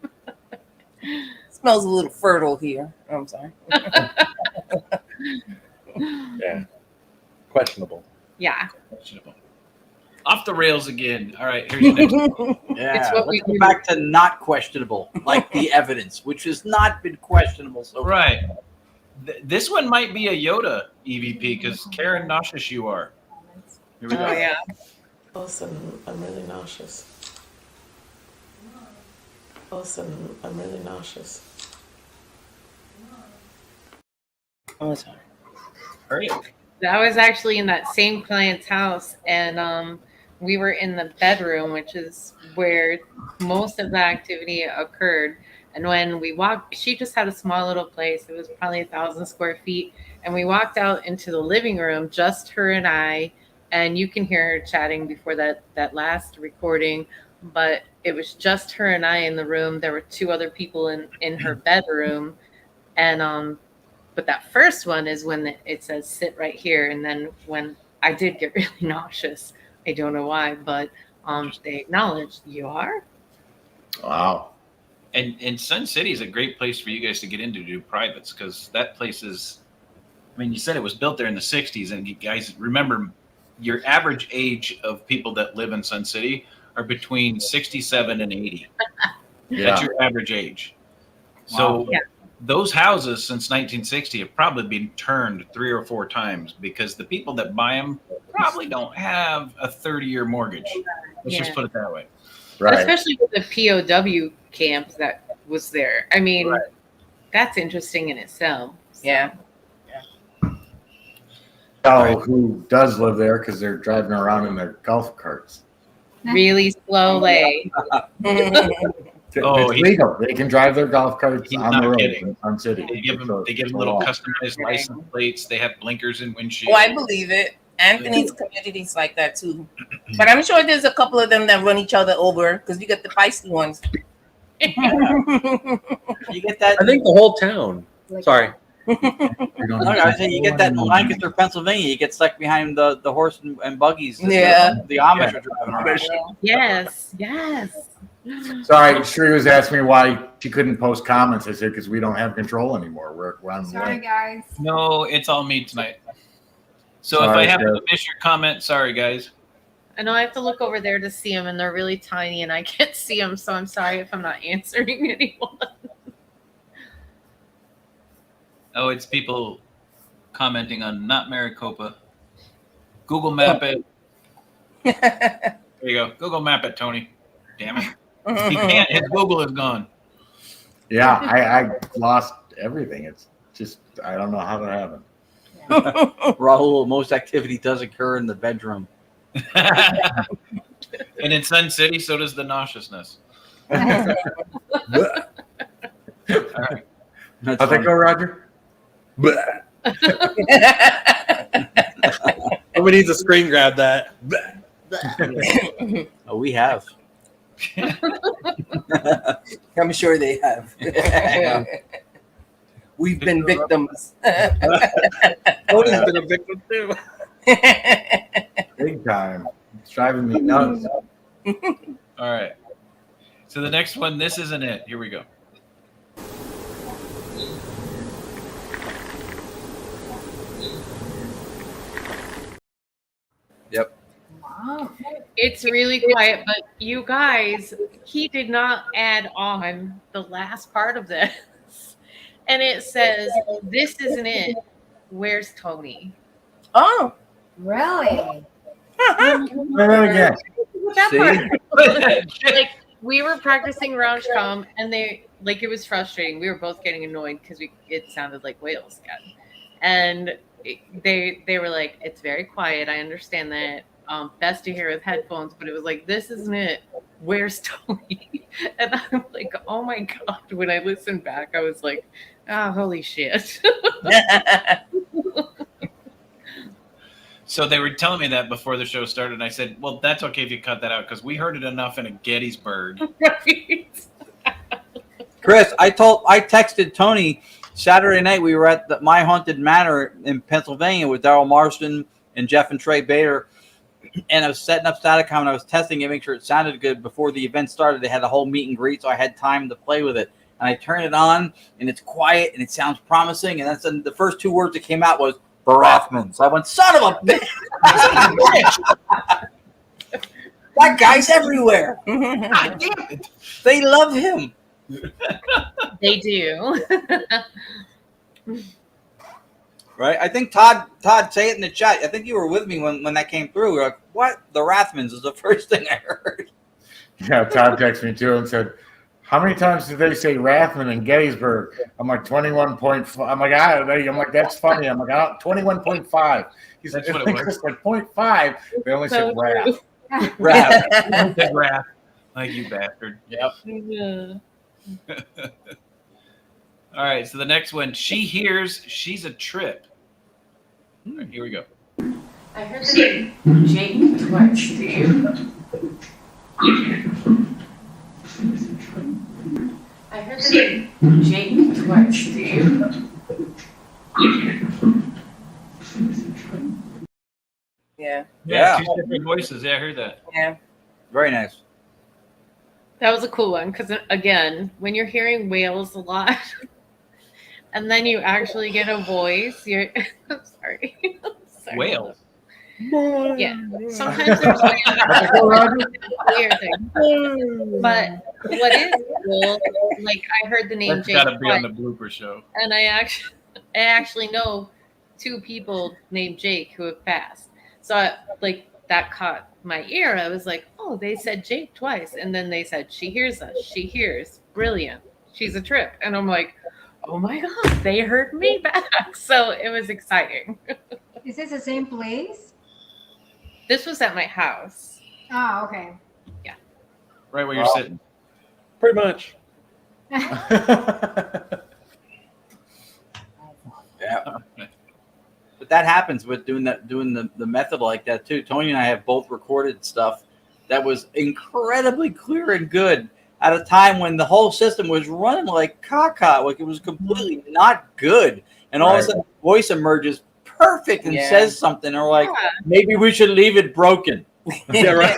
Speaker 3: Smells a little fertile here. I'm sorry.
Speaker 10: Yeah. Questionable.
Speaker 6: Yeah,
Speaker 2: Questionable. Off the rails again. All right, here's your next one.
Speaker 4: Yeah,
Speaker 6: It's what we
Speaker 4: let's go
Speaker 6: do.
Speaker 4: back to not questionable, like the evidence, which has not been questionable so far.
Speaker 2: Right. This one might be a Yoda EVP because Karen, nauseous you are. Here we go.
Speaker 6: oh yeah.
Speaker 9: Listen, I'm really nauseous. Listen, I'm really nauseous.
Speaker 3: Oh, sorry.
Speaker 2: Hurry.
Speaker 6: I was actually in that same client's house, and we were in the bedroom, which is where most of the activity occurred. And when we walked, she just had a small little place. It was probably 1,000 square feet. And we walked out into the living room, just her and I. And you can hear her chatting before that last recording. But it was just her and I in the room. There were two other people in her bedroom. And but that first one is when it says sit right here. And then when I did get really nauseous, I don't know why, but they acknowledged you are.
Speaker 5: Wow.
Speaker 2: And Sun City is a great place for you guys to get into to do privates because that place is, I mean, you said it was built there in the 60s. And you guys remember your average age of people that live in Sun City are between 67 and 80.
Speaker 5: Yeah.
Speaker 2: That's your average age. So
Speaker 6: Yeah.
Speaker 2: those houses since 1960 have probably been turned 3 or 4 times because the people that buy them probably don't have a 30-year mortgage. Let's just put it that way.
Speaker 5: Right.
Speaker 6: Especially with the POW camp that was there. I mean, that's interesting in itself. So.
Speaker 3: Yeah.
Speaker 5: Oh, who does live there because they're driving around in their golf carts.
Speaker 6: Really slowly.
Speaker 2: Oh,
Speaker 5: It's legal. They can drive their golf carts
Speaker 2: He's
Speaker 5: on
Speaker 2: not
Speaker 5: the road
Speaker 2: kidding.
Speaker 5: in Sun City.
Speaker 2: They give them
Speaker 5: It's
Speaker 2: little
Speaker 5: law.
Speaker 2: customized license plates. They have blinkers and windshield.
Speaker 3: Oh, I believe it. Anthony's community's like that too. But I'm sure there's a couple of them that run each other over because you get the feisty ones.
Speaker 4: You get that.
Speaker 10: I think the whole town. Sorry.
Speaker 5: We don't
Speaker 4: No, I was saying you get that in Lancaster, Pennsylvania. You get stuck behind the horse and buggies. That
Speaker 3: Yeah.
Speaker 4: the Amish are driving around.
Speaker 6: Yes.
Speaker 5: Sorry, Cherie was asking me why she couldn't post comments. I said because we don't have control anymore. We're on the
Speaker 7: Sorry,
Speaker 5: link.
Speaker 7: guys.
Speaker 2: No, it's all me tonight. So
Speaker 5: Sorry,
Speaker 2: if I happen
Speaker 5: Jeff.
Speaker 2: to miss your comment, sorry guys.
Speaker 6: I know I have to look over there to see them, and they're really tiny, and I can't see them, so I'm sorry if I'm not answering anyone.
Speaker 2: Oh, it's people commenting on not Maricopa. Google Map it. There you go. Google Map it, Tony. Damn it. He can't. His Google is gone.
Speaker 5: Yeah, I lost everything. It's just, I don't know how that happened.
Speaker 4: Rahul, most activity does occur in the bedroom.
Speaker 2: And in Sun City, so does the nauseousness. All right.
Speaker 5: How'd that go, Roger?
Speaker 10: Somebody needs to screen grab that.
Speaker 4: Oh, we have.
Speaker 11: I'm sure they have. We've been victims.
Speaker 10: Tony's been a victim too.
Speaker 5: Big time. It's driving me nuts.
Speaker 2: All right. So the next one, this isn't it. Here we go.
Speaker 4: Yep.
Speaker 7: Wow.
Speaker 6: It's really quiet, but you guys, he did not add on the last part of this. And it says, "This isn't it. Where's Tony?"
Speaker 3: Oh,
Speaker 7: Really?
Speaker 5: Say that again.
Speaker 6: That
Speaker 4: See?
Speaker 6: part. Like, we were practicing Rajcom, and it was frustrating. We were both getting annoyed because it sounded like whales again. And they were like, "It's very quiet. I understand that. Best to hear with headphones." But it was like, "This isn't it. Where's Tony?" And I'm like, "Oh my God." When I listened back, I was like, "Oh, holy shit."
Speaker 2: So they were telling me that before the show started, and I said, well, that's okay if you cut that out because we heard it enough in a Gettysburg.
Speaker 6: Right.
Speaker 4: Chris, I texted Tony Saturday night. We were at the My Haunted Manor in Pennsylvania with Daryl Marston and Jeff and Trey Bader. And I was setting up Staticom and I was testing it, make sure it sounded good before the event started. They had a whole meet and greet, so I had time to play with it. And I turned it on, and it's quiet, and it sounds promising. And then the first two words that came out was the Rathmans. I went, son of a bitch! That guy's everywhere. God damn it. They love him.
Speaker 6: They do.
Speaker 4: Right? I think Todd, say it in the chat. I think you were with me when that came through. We were like, what? The Rathmans is the first thing I heard.
Speaker 5: Yeah, Todd texted me too and said, how many times did they say Rathman in Gettysburg? I'm like, 21.5. I'm like, that's funny. I'm like, 21.5. He said,
Speaker 2: That's what it was.
Speaker 5: Chris said 0.5. They only said Rath.
Speaker 4: Rath.
Speaker 2: Said Wrath. Like, you bastard. Yep.
Speaker 6: Yeah.
Speaker 2: All right, so the next one, she hears she's a trip. All right, here we go.
Speaker 9: I heard the name Jake twice. Do you? I heard the name Jake twice. Do you?
Speaker 3: yeah,
Speaker 4: Yeah.
Speaker 2: Two different voices. Yeah, I heard that.
Speaker 3: yeah.
Speaker 4: Very nice.
Speaker 6: That was a cool one because, again, when you're hearing whales a lot and then you actually get a voice, you're I'm sorry.
Speaker 2: Whales.
Speaker 6: Yeah. Sometimes there's whales. Weird thing. But what is cool, like I heard the name
Speaker 2: That's
Speaker 6: Jake
Speaker 2: got to be on
Speaker 6: twice,
Speaker 2: the blooper show.
Speaker 6: and I actually know two people named Jake who have passed. So that caught my ear. I was like, oh, they said Jake twice. And then they said, she hears us. She hears. Brilliant. She's a trip. And I'm like, oh my God, they heard me back. So it was exciting.
Speaker 7: Is this the same place?
Speaker 6: This was at my house.
Speaker 7: Oh, okay.
Speaker 2: Right where you're sitting.
Speaker 10: Pretty much.
Speaker 4: Yeah. But that happens with doing the method like that too. Tony and I have both recorded stuff that was incredibly clear and good at a time when the whole system was running like caca, like it was completely not good. And all of a sudden, the voice emerges perfect and says something, or like, maybe we should leave it broken.
Speaker 10: Yeah, right.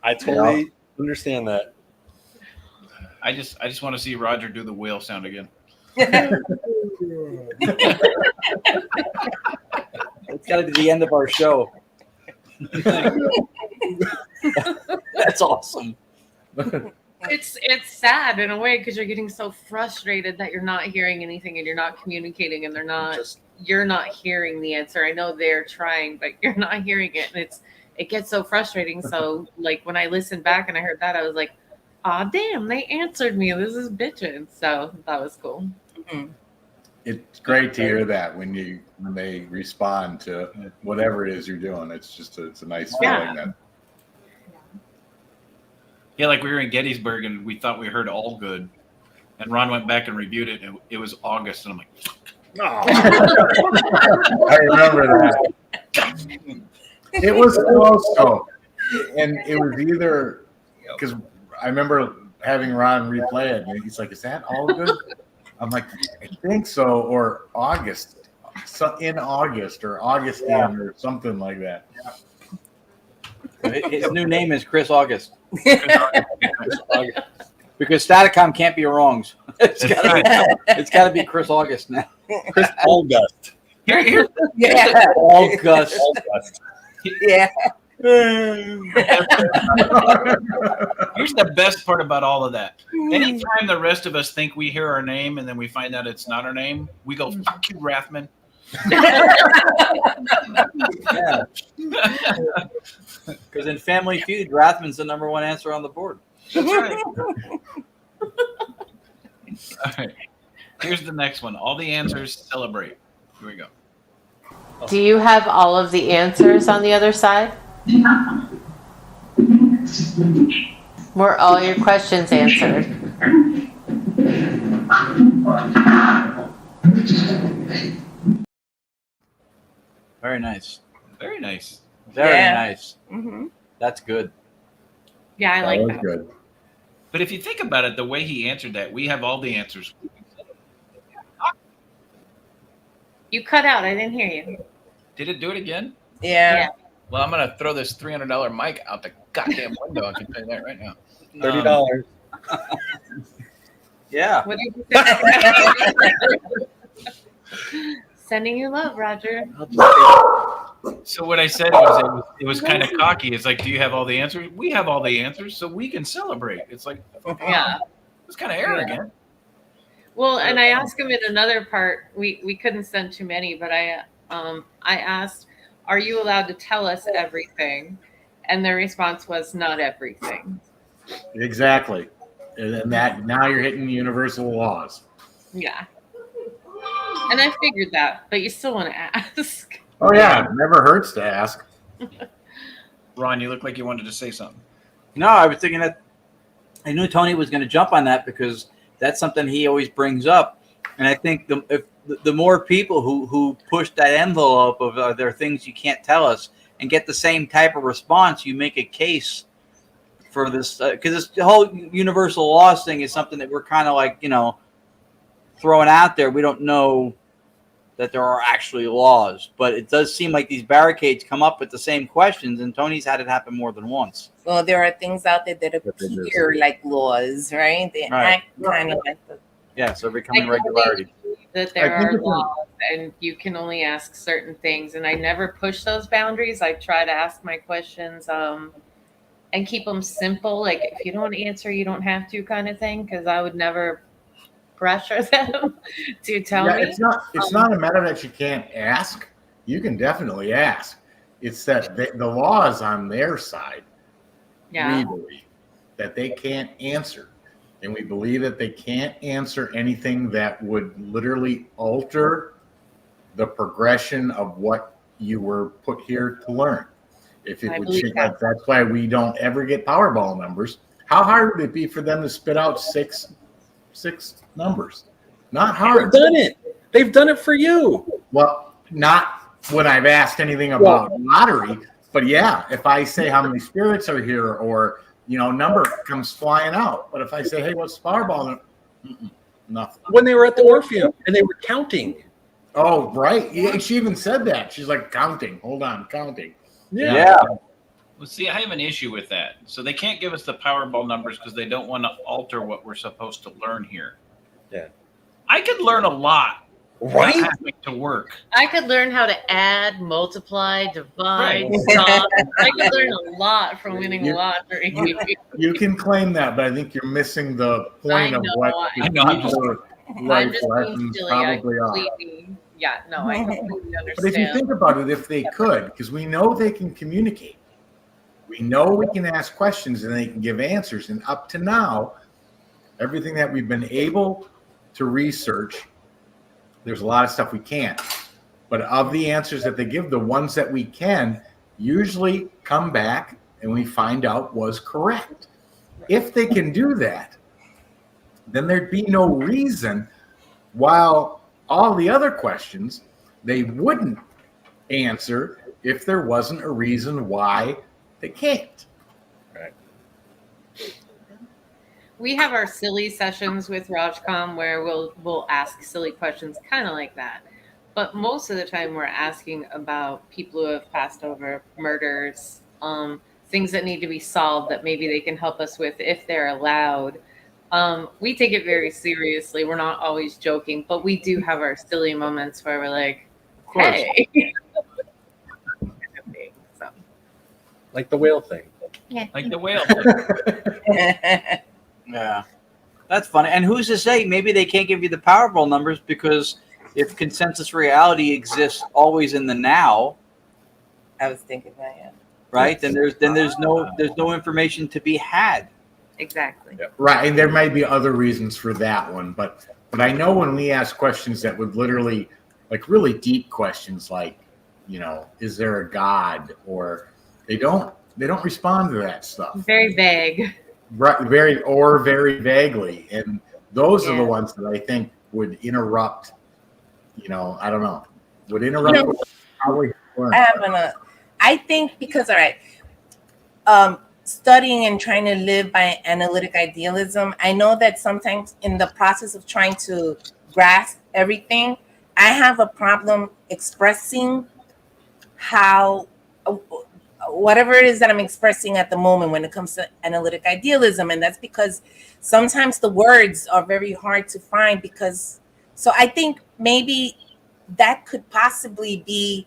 Speaker 10: I totally understand that.
Speaker 2: I just want to see Rodger do the whale sound again.
Speaker 4: It's got to be the end of our show. That's awesome.
Speaker 6: It's sad in a way because you're getting so frustrated that you're not hearing anything and you're not communicating and you're not hearing the answer. I know they're trying, but you're not hearing it, and it gets so frustrating. So like when I listened back and I heard that, I was like, "Aw, damn, they answered me. This is bitching." So that was cool.
Speaker 3: Mhm.
Speaker 5: It's great to hear that when they respond to whatever it is you're doing. It's a nice feeling that.
Speaker 2: Yeah, like we were in Gettysburg and we thought we heard all good, and Ron went back and reviewed it. And it was August, and I'm like,
Speaker 5: I remember that. It was close though, and it was either because I remember having Ron replay it, and he's like, "Is that all good?" I'm like, "I think so," or August, in August or Augustine or something like that.
Speaker 4: His new name is Chris August. Because Staticom can't be wrongs. It's got to be Chris August now.
Speaker 10: Chris August.
Speaker 2: Here.
Speaker 3: Yeah.
Speaker 4: August.
Speaker 3: Yeah.
Speaker 2: Here's the best part about all of that. Anytime the rest of us think we hear our name and then we find out it's not our name, we go, "Fuck you, Rathman."
Speaker 4: Yeah. Because in Family Feud, Rathman's the number one answer on the board.
Speaker 2: That's right. All right. Here's the next one. All the answers celebrate. Here we go.
Speaker 6: Do you have all of the answers on the other side? Were all your questions answered?
Speaker 4: Very nice.
Speaker 2: Very nice.
Speaker 4: Very
Speaker 3: Yeah.
Speaker 4: nice.
Speaker 3: Mm-hmm.
Speaker 4: That's good.
Speaker 6: Yeah, I like
Speaker 5: was
Speaker 6: that.
Speaker 5: good.
Speaker 2: But if you think about it, the way he answered that, we have all the answers.
Speaker 6: You cut out. I didn't hear you.
Speaker 2: Did it do it again?
Speaker 3: Yeah.
Speaker 2: Well, I'm going to throw this $300 mic out the goddamn window. I can tell you that right now.
Speaker 10: $30.
Speaker 4: Yeah.
Speaker 6: What did you say? Sending you love, Rodger.
Speaker 2: So what I said was it was kind of cocky. It's like, do you have all the answers? We have all the answers, so we can celebrate. It's like,
Speaker 6: Yeah.
Speaker 2: it's kind of arrogant.
Speaker 6: Well, and I asked him in another part. We couldn't send too many, but I asked, "Are you allowed to tell us everything?" And the response was, "Not everything."
Speaker 5: Exactly, and that now you're hitting universal laws.
Speaker 6: Yeah. And I figured that, but you still want to ask.
Speaker 5: Oh yeah, it never hurts to ask.
Speaker 2: Ron, you look like you wanted to say something.
Speaker 4: No, I was thinking that I knew Tony was going to jump on that because that's something he always brings up. And I think the more people who push that envelope of there are things you can't tell us and get the same type of response, you make a case for this. Because the whole universal laws thing is something that we're kind of like, throwing out there. We don't know that there are actually laws, but it does seem like these barricades come up with the same questions, and Tony's had it happen more than once.
Speaker 3: Well, there are things out there that appear like laws, right? They act kind of like the.
Speaker 4: Yeah, so becoming regularity.
Speaker 6: That there are laws, and you can only ask certain things. And I never push those boundaries. I try to ask my questions and keep them simple. Like if you don't answer, you don't have to, kind of thing. Because I would never pressure them to tell me.
Speaker 5: It's not a matter that you can't ask. You can definitely ask. It's that the law is on their side.
Speaker 6: Yeah.
Speaker 5: We believe that they can't answer. And we believe that they can't answer anything that would literally alter the progression of what you were put here to learn. If it would change, that's why we don't ever get Powerball numbers. How hard would it be for them to spit out six numbers? Not hard.
Speaker 10: They've done it. They've done it for you.
Speaker 5: Well, not when I've asked anything about lottery, but yeah, if I say how many spirits are here or number comes flying out. But if I say, hey, what's the Powerball? Nothing.
Speaker 10: When they were at the Orpheum and they were counting.
Speaker 5: Oh, right. Yeah, she even said that. She's like, counting. Hold on, counting.
Speaker 4: Yeah.
Speaker 2: Well, see, I have an issue with that. So they can't give us the Powerball numbers because they don't want to alter what we're supposed to learn here.
Speaker 10: Yeah.
Speaker 2: I could learn a lot
Speaker 10: Right?
Speaker 2: not having to work.
Speaker 6: I could learn how to add, multiply, divide, sum. I could learn a lot from winning the lottery.
Speaker 5: You can claim that, but I think you're missing the point of what
Speaker 2: I know, I'm just-
Speaker 6: I'm just being
Speaker 5: lessons
Speaker 6: silly. I
Speaker 5: probably are.
Speaker 6: completely, I completely understand.
Speaker 5: But if you think about it, if they could, because we know they can communicate, we know we can ask questions and they can give answers. And up to now, everything that we've been able to research, there's a lot of stuff we can't. But of the answers that they give, the ones that we can usually come back and we find out was correct. If they can do that, then there'd be no reason while all the other questions they wouldn't answer if there wasn't a reason why they can't.
Speaker 10: Right.
Speaker 6: We have our silly sessions with Rajcom where we'll ask silly questions, kind of like that. But most of the time, we're asking about people who have passed over, murders, things that need to be solved that maybe they can help us with if they're allowed. We take it very seriously. We're not always joking, but we do have our silly moments where we're like, hey. So.
Speaker 10: Like the whale thing.
Speaker 6: Yeah.
Speaker 2: Like the whale.
Speaker 4: Yeah, that's funny. And who's to say maybe they can't give you the Powerball numbers because if consensus reality exists always in the now,
Speaker 3: I was thinking that, yeah.
Speaker 4: right? Then there's no information to be had.
Speaker 6: Exactly.
Speaker 10: Yep.
Speaker 5: Right, and there might be other reasons for that one, but I know when we ask questions that would literally, like really deep questions, like, you know, is there a God? Or they don't respond to that stuff.
Speaker 6: Very vague.
Speaker 5: Right, very vaguely, and those are the ones that I think would interrupt. You know, I don't know, would interrupt.
Speaker 3: You know,
Speaker 5: how we learn.
Speaker 3: I think because, all right, studying and trying to live by analytic idealism, I know that sometimes in the process of trying to grasp everything, I have a problem expressing how whatever it is that I'm expressing at the moment when it comes to analytic idealism. And that's because sometimes the words are very hard to find so I think maybe that could possibly be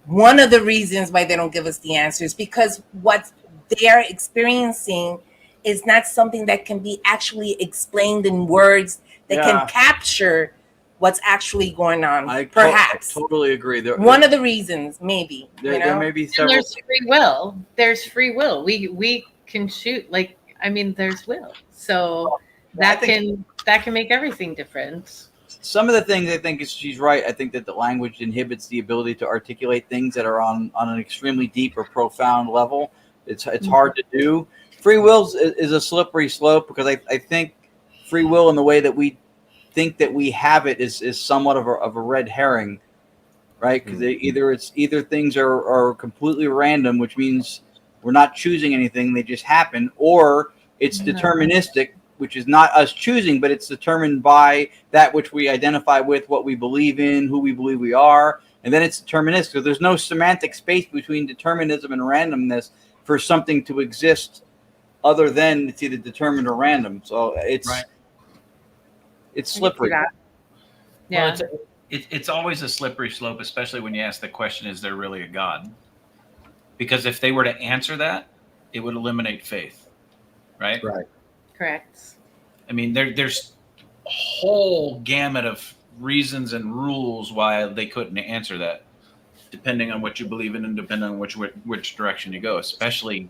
Speaker 3: one of the reasons why they don't give us the answers, because what they're experiencing is not something that can be actually explained in words that can capture what's actually going on. Perhaps.
Speaker 4: I totally agree.
Speaker 3: One of the reasons, maybe.
Speaker 4: There may be several.
Speaker 6: And there's free will. There's free will. We can shoot, like, I mean, there's will. So that can make everything different.
Speaker 4: Some of the things I think she's right. I think that the language inhibits the ability to articulate things that are on an extremely deep or profound level. It's hard to do. Free will is a slippery slope because I think free will in the way that we think that we have it is somewhat of a red herring, right? Because either things are completely random, which means we're not choosing anything; they just happen, or it's deterministic, which is not us choosing, but it's determined by that which we identify with, what we believe in, who we believe we are, and then it's deterministic. So there's no semantic space between determinism and randomness for something to exist other than it's either determined or random. So it's slippery.
Speaker 6: Yeah.
Speaker 2: Well, it's always a slippery slope, especially when you ask the question, is there really a God? Because if they were to answer that, it would eliminate faith, right?
Speaker 5: Right.
Speaker 6: Correct.
Speaker 2: I mean, there's a whole gamut of reasons and rules why they couldn't answer that, depending on what you believe in and depending on which direction you go, especially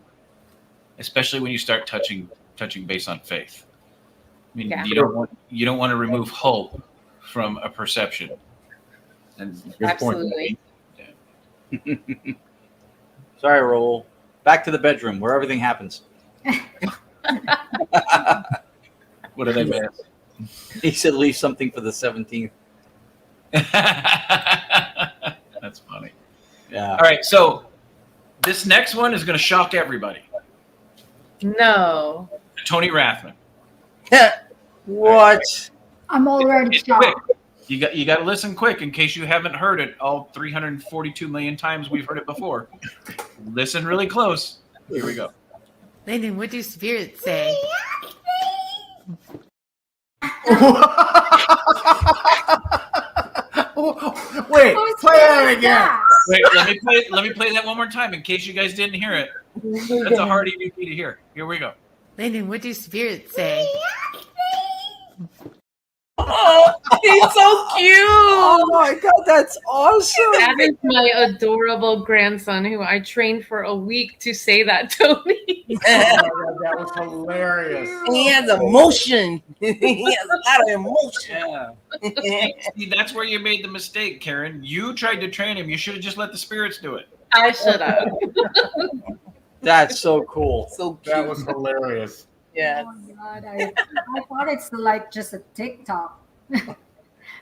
Speaker 2: when you start touching based on faith. I mean, you don't want to remove hope from a perception. And
Speaker 6: absolutely.
Speaker 4: Sorry, Raul. Back to the bedroom where everything happens.
Speaker 2: What do they miss?
Speaker 4: He said leave something for the 17th.
Speaker 2: That's funny.
Speaker 4: Yeah.
Speaker 2: All right, so this next one is going to shock everybody.
Speaker 6: No.
Speaker 2: Cherie Rathman.
Speaker 7: What? I'm already
Speaker 2: It's quick.
Speaker 7: shocked.
Speaker 2: You got to listen quick in case you haven't heard it all 342 million times we've heard it before. Listen really close. Here we go.
Speaker 12: Landon, what do spirits say?
Speaker 5: Wait, play that again.
Speaker 2: Wait, let me play that one more time in case you guys didn't hear it. That's a hard EVP to hear. Here we go.
Speaker 12: Landon, what do spirits say?
Speaker 3: Oh, he's so cute.
Speaker 11: Oh my god, that's awesome.
Speaker 6: That is my adorable grandson who I trained for a week to say that to me.
Speaker 5: Oh my God, that was hilarious.
Speaker 3: He has emotion. He has a lot of emotion.
Speaker 4: Yeah.
Speaker 2: See, that's where you made the mistake, Karen. You tried to train him. You should have just let the spirits do it.
Speaker 6: I should have.
Speaker 4: That's so cool.
Speaker 3: So cute.
Speaker 5: That was hilarious.
Speaker 3: Yeah.
Speaker 7: Oh my God, I thought it's like just a TikTok.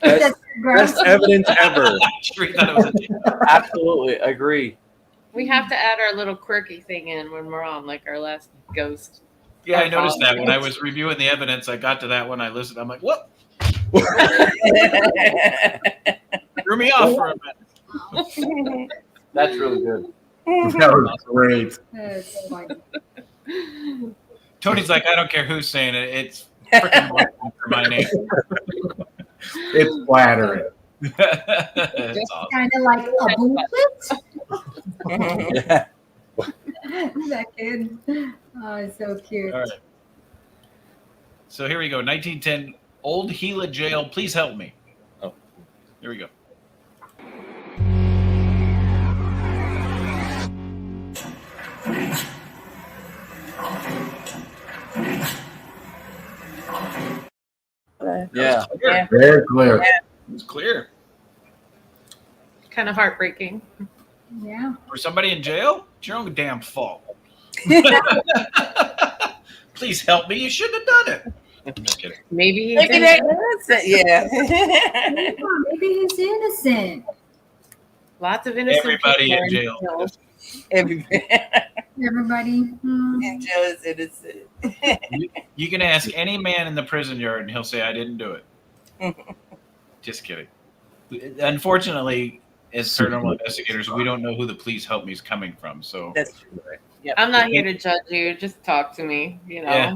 Speaker 10: Best
Speaker 7: Grandson.
Speaker 10: evidence ever.
Speaker 2: Cherie thought it was a
Speaker 4: Absolutely agree.
Speaker 6: We have to add our little quirky thing in when we're on, like our last ghost.
Speaker 2: Yeah, I noticed that when I was reviewing the evidence. I got to that one. I listened. I'm like, what? Threw me off for a minute.
Speaker 4: That's really good.
Speaker 5: That was great.
Speaker 7: That's funny.
Speaker 2: Tony's like, I don't care who's saying it. It's freaking wonderful for my name.
Speaker 5: It's flattering.
Speaker 2: It's awesome.
Speaker 7: Kind of like a bullshit.
Speaker 4: Yeah.
Speaker 7: That kid. Oh, it's so cute.
Speaker 2: All right. So here we go. 1910, Old Gila Jail. Please help me. Oh, here we go.
Speaker 4: Yeah.
Speaker 2: Clear.
Speaker 5: Very clear.
Speaker 2: It's clear.
Speaker 6: Kind of heartbreaking.
Speaker 7: Yeah.
Speaker 2: For somebody in jail, it's your own damn fault. Please help me. You shouldn't have done it. I'm just kidding.
Speaker 6: Maybe he's
Speaker 3: Maybe
Speaker 6: innocent.
Speaker 3: that's yeah.
Speaker 7: Maybe he's innocent.
Speaker 6: Lots of innocent
Speaker 2: Everybody
Speaker 6: people
Speaker 2: in
Speaker 6: are
Speaker 2: jail.
Speaker 3: Everybody
Speaker 7: Everybody.
Speaker 3: in jail is innocent.
Speaker 2: You can ask any man in the prison yard, and he'll say, "I didn't do it." Just kidding. Unfortunately, as paranormal investigators, we don't know who the "please help me" is coming from. So
Speaker 3: That's true. Yep.
Speaker 6: I'm not here to judge you. Just talk to me. You know,
Speaker 2: Yeah.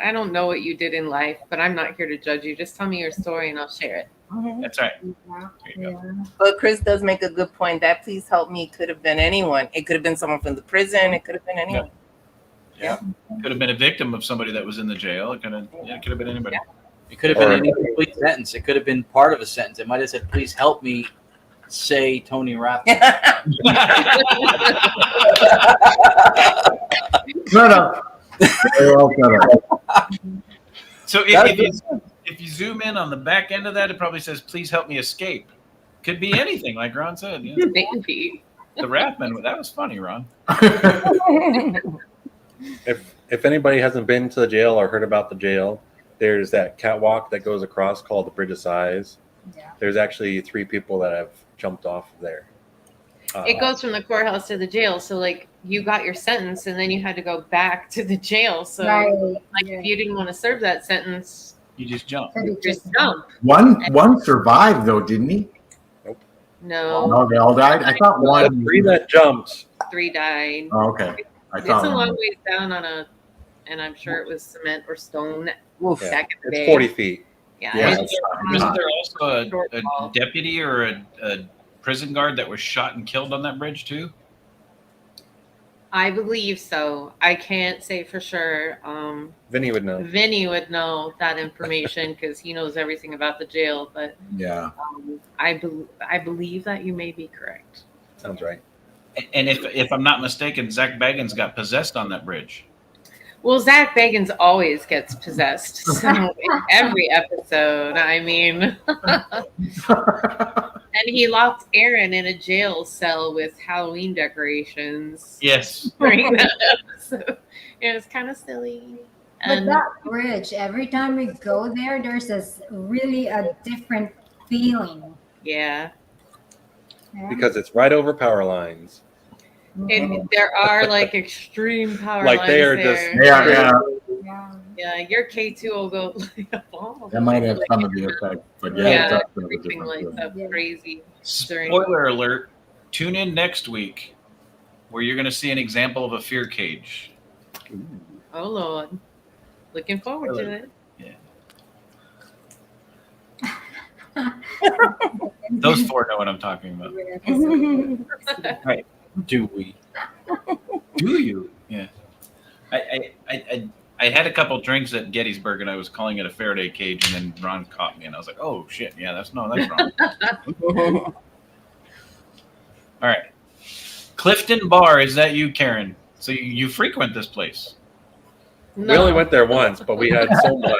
Speaker 6: I don't know what you did in life, but I'm not here to judge you. Just tell me your story and I'll share it.
Speaker 2: that's right.
Speaker 7: Yeah.
Speaker 2: There you go.
Speaker 7: Yeah.
Speaker 3: But Chris does make a good point. That "please help me" could have been anyone. It could have been someone from the prison. It could have been anyone.
Speaker 2: Yeah. Could have been a victim of somebody that was in the jail. It could have been anybody.
Speaker 4: It could have been any complete sentence. It could have been part of a sentence. It might have said, "Please help me say Tony Rathman."
Speaker 5: Shut up. Very well said up.
Speaker 2: So if you zoom in on the back end of that, it probably says, "Please help me escape." Could be anything, like Ron said. Yeah.
Speaker 6: Maybe.
Speaker 2: The Rathman, that was funny, Ron.
Speaker 10: If anybody hasn't been to the jail or heard about the jail, there's that catwalk that goes across called the Bridge of Sighs.
Speaker 7: Yeah.
Speaker 10: There's actually 3 people that have jumped off of there.
Speaker 6: It goes from the courthouse to the jail. So, like, you got your sentence and then you had to go back to the jail. So,
Speaker 7: Right.
Speaker 6: like,
Speaker 7: Yeah.
Speaker 6: if you didn't want to serve that sentence,
Speaker 2: You just jump.
Speaker 7: So they
Speaker 6: you just jump.
Speaker 5: One survived though, didn't he?
Speaker 6: No,
Speaker 5: No, they all died. I thought
Speaker 10: The
Speaker 5: one.
Speaker 10: 3 that jumped.
Speaker 6: 3 died.
Speaker 5: Oh, okay. I
Speaker 6: It's
Speaker 5: thought
Speaker 6: a long
Speaker 5: one.
Speaker 6: ways down and I'm sure it was cement or stone
Speaker 3: Oof.
Speaker 10: Yeah.
Speaker 6: back in the
Speaker 10: It's
Speaker 6: day.
Speaker 10: 40 feet.
Speaker 6: Yeah.
Speaker 5: Yeah.
Speaker 6: it's-
Speaker 2: Wasn't there also
Speaker 6: Short
Speaker 2: a
Speaker 6: ball.
Speaker 2: deputy or a prison guard that was shot and killed on that bridge too?
Speaker 6: I believe so. I can't say for sure.
Speaker 10: Vinnie would know.
Speaker 6: Vinnie would know that information because he knows everything about the jail. But
Speaker 5: Yeah.
Speaker 6: I believe that you may be correct.
Speaker 10: Sounds right.
Speaker 2: And if I'm not mistaken, Zach Baggins got possessed on that bridge.
Speaker 6: Well, Zach Bagans always gets possessed. So in every episode, I mean, and he locked Aaron in a jail cell with Halloween decorations.
Speaker 2: Yes.
Speaker 6: During that episode. It was kind of silly.
Speaker 7: But
Speaker 6: And
Speaker 7: that bridge, every time we go there, there's really a different feeling.
Speaker 6: yeah,
Speaker 7: Yeah.
Speaker 10: Because it's right over power lines.
Speaker 6: there are like extreme power
Speaker 10: Like
Speaker 6: lines
Speaker 10: they are
Speaker 6: there.
Speaker 10: just-
Speaker 5: Yeah, yeah.
Speaker 7: Yeah.
Speaker 6: Yeah, your K2 will go like a bomb.
Speaker 5: That might have some of the effect, but yeah,
Speaker 6: Yeah,
Speaker 5: it does have a
Speaker 6: everything
Speaker 5: different
Speaker 6: lights
Speaker 5: feel.
Speaker 6: up crazy. during-
Speaker 2: Spoiler alert. Tune in next week where you're going to see an example of a fear cage.
Speaker 6: Oh Lord, looking forward to it.
Speaker 2: Those four know what I'm talking about. Right.
Speaker 4: Do we?
Speaker 2: Do you? Yeah. I had a couple drinks at Gettysburg, and I was calling it a Faraday cage, and then Ron caught me, and I was like, "Oh shit, yeah, that's wrong." All right, Clifton Bar, is that you, Karen? So you frequent this place?
Speaker 10: We only went there once, but we had so much.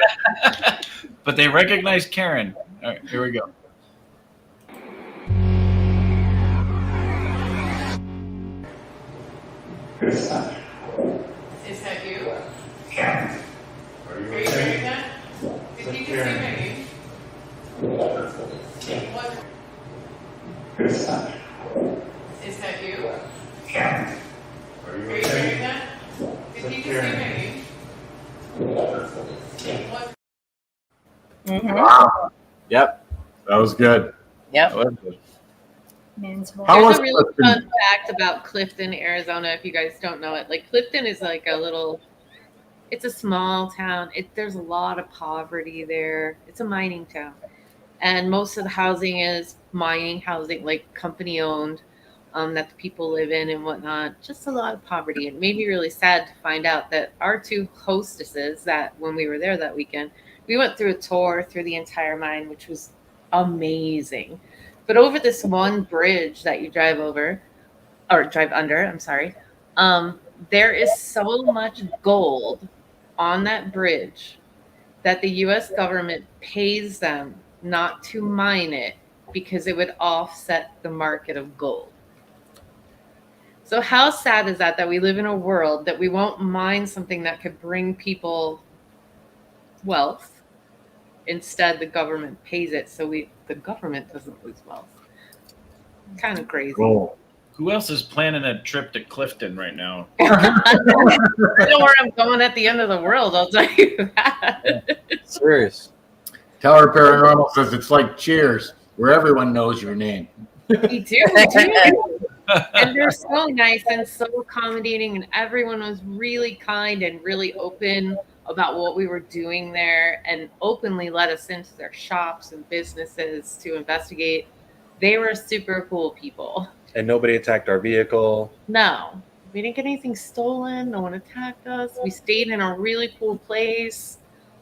Speaker 2: But they recognized Karen. All right, here we go.
Speaker 13: Is that you? Are you hearing that? Did you just say my name? What? Is that you? Are you hearing that? Did you just say my name? What?
Speaker 5: Wow. Yep. That was good.
Speaker 3: Yep.
Speaker 7: Men's
Speaker 5: How
Speaker 6: There's
Speaker 5: was
Speaker 6: a really
Speaker 5: Clifton?
Speaker 6: fun fact about Clifton, Arizona, if you guys don't know it. Like, Clifton is like it's a small town. There's a lot of poverty there. It's a mining town. And most of the housing is mining housing, like company owned, that the people live in and whatnot. Just a lot of poverty. It made me really sad to find out that our two hostesses, that when we were there that weekend, we went through a tour through the entire mine, which was amazing. But over this one bridge that you drive over, or drive under, I'm sorry, there is so much gold on that bridge that the U.S. government pays them not to mine it because it would offset the market of gold. So how sad is that we live in a world that we won't mine something that could bring people wealth? Instead, the government pays it, so the government doesn't lose wealth. Kind of crazy.
Speaker 5: Cool.
Speaker 2: Who else is planning a trip to Clifton right now?
Speaker 6: I know where I'm going at the end of the world, I'll tell you that.
Speaker 4: Serious.
Speaker 5: Tower Paranormal says it's like Cheers, where everyone knows your name.
Speaker 6: We do. And they're so nice and so accommodating, and everyone was really kind and really open about what we were doing there and openly let us into their shops and businesses to investigate. They were super cool people.
Speaker 10: And nobody attacked our vehicle.
Speaker 6: No, we didn't get anything stolen. No one attacked us. We stayed in a really cool place.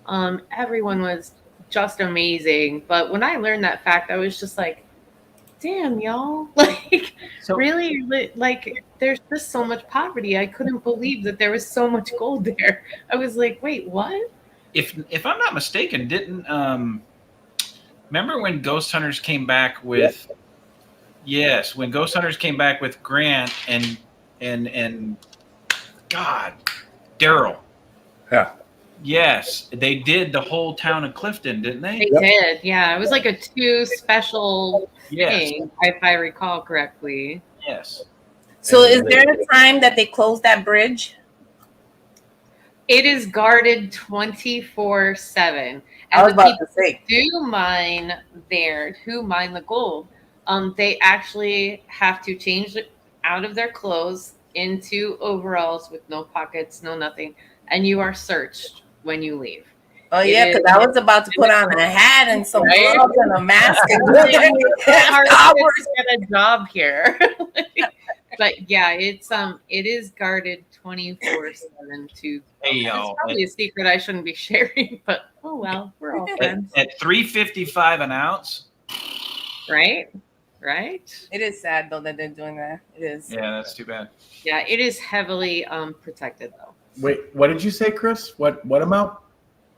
Speaker 6: Everyone was just amazing. But when I learned that fact, I was just like, damn, y'all. Like, really? Like, there's just so much poverty. I couldn't believe that there was so much gold there. I was like, wait, what?
Speaker 2: If I'm not mistaken, didn't remember when Ghost Hunters came back with? Yes, when Ghost Hunters came back with Grant and God, Daryl.
Speaker 10: Yeah.
Speaker 2: Yes, they did the whole town of Clifton, didn't they?
Speaker 6: They did, yeah. It was like a two special thing, if I recall correctly.
Speaker 2: Yes.
Speaker 3: So is there a time that they closed that bridge?
Speaker 6: It is guarded 24/7.
Speaker 3: I was
Speaker 6: And the
Speaker 3: about to
Speaker 6: people
Speaker 3: say.
Speaker 6: who do mine there, who mine the gold, they actually have to change it out of their clothes into overalls with no pockets, no nothing, and you are searched when you leave.
Speaker 3: Oh yeah, because I was about to put on a hat and some gloves and a mask and
Speaker 6: hard to get a job here. But yeah, it is guarded 24/7 to.
Speaker 2: Hey,
Speaker 6: It's
Speaker 2: y'all.
Speaker 6: probably a secret I shouldn't be sharing, but oh well, we're all friends,
Speaker 2: At $3.55 an ounce.
Speaker 6: right? Right?
Speaker 3: It is sad though that they're doing that. It is.
Speaker 2: Yeah, that's too bad.
Speaker 6: Yeah, it is heavily protected though.
Speaker 5: Wait, what did you say, Chris? What amount?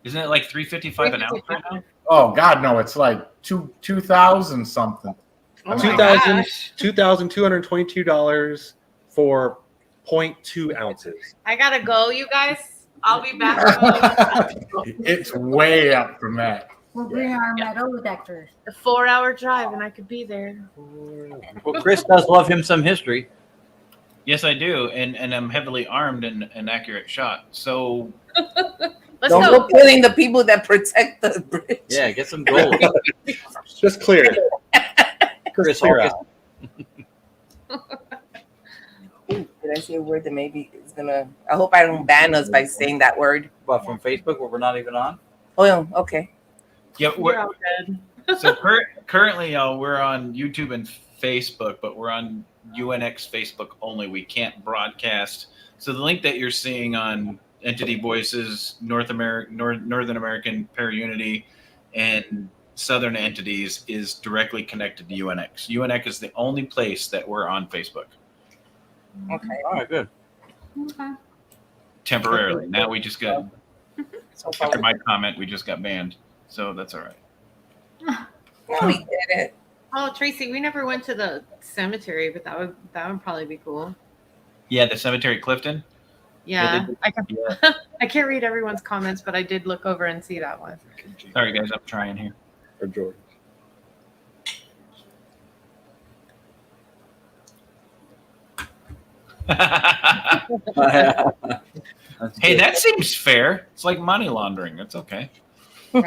Speaker 2: Isn't it like $3.55 an ounce right now?
Speaker 5: Oh God, no! It's like 2,000 something.
Speaker 6: Oh my
Speaker 10: $2,222 for 0.2 ounces.
Speaker 6: I gotta go, you guys. I'll be back.
Speaker 5: It's way up from that.
Speaker 7: We'll bring our metal detectors.
Speaker 6: A 4-hour drive, and I could be there.
Speaker 4: Well, Chris does love him some history.
Speaker 2: Yes, I do, and I'm heavily armed and an accurate shot. So
Speaker 6: Let's
Speaker 3: Don't
Speaker 6: go.
Speaker 3: go killing the people that protect the bridge.
Speaker 4: Yeah, get some gold.
Speaker 10: Just clear it.
Speaker 4: Chris,
Speaker 10: Clear
Speaker 4: August.
Speaker 10: out.
Speaker 3: Did I say a word that maybe is gonna? I hope I don't ban us by saying that word.
Speaker 4: But from Facebook, where we're not even on.
Speaker 3: Oh, yeah, okay.
Speaker 2: yeah,
Speaker 6: We're all good.
Speaker 2: So currently, y'all, we're on YouTube and Facebook, but we're on UNX Facebook only. We can't broadcast. So the link that you're seeing on Entity Voices, Northern American Parunity, and Southern Entities is directly connected to UNX. UNX is the only place that we're on Facebook.
Speaker 3: Okay.
Speaker 4: All right, good.
Speaker 7: Okay.
Speaker 2: Temporarily. Now we just got, after my comment, we just got banned. So that's all right.
Speaker 3: No, we did it.
Speaker 6: Oh, Tracy, we never went to the cemetery, but that would probably be cool.
Speaker 2: Yeah, the cemetery Clifton.
Speaker 6: Yeah,
Speaker 2: Yeah,
Speaker 6: I can. I can't read everyone's comments, but I did look over and see that one.
Speaker 2: Sorry, guys, I'm trying here.
Speaker 10: Or George.
Speaker 2: Hey, that seems fair. It's like money laundering. That's okay. All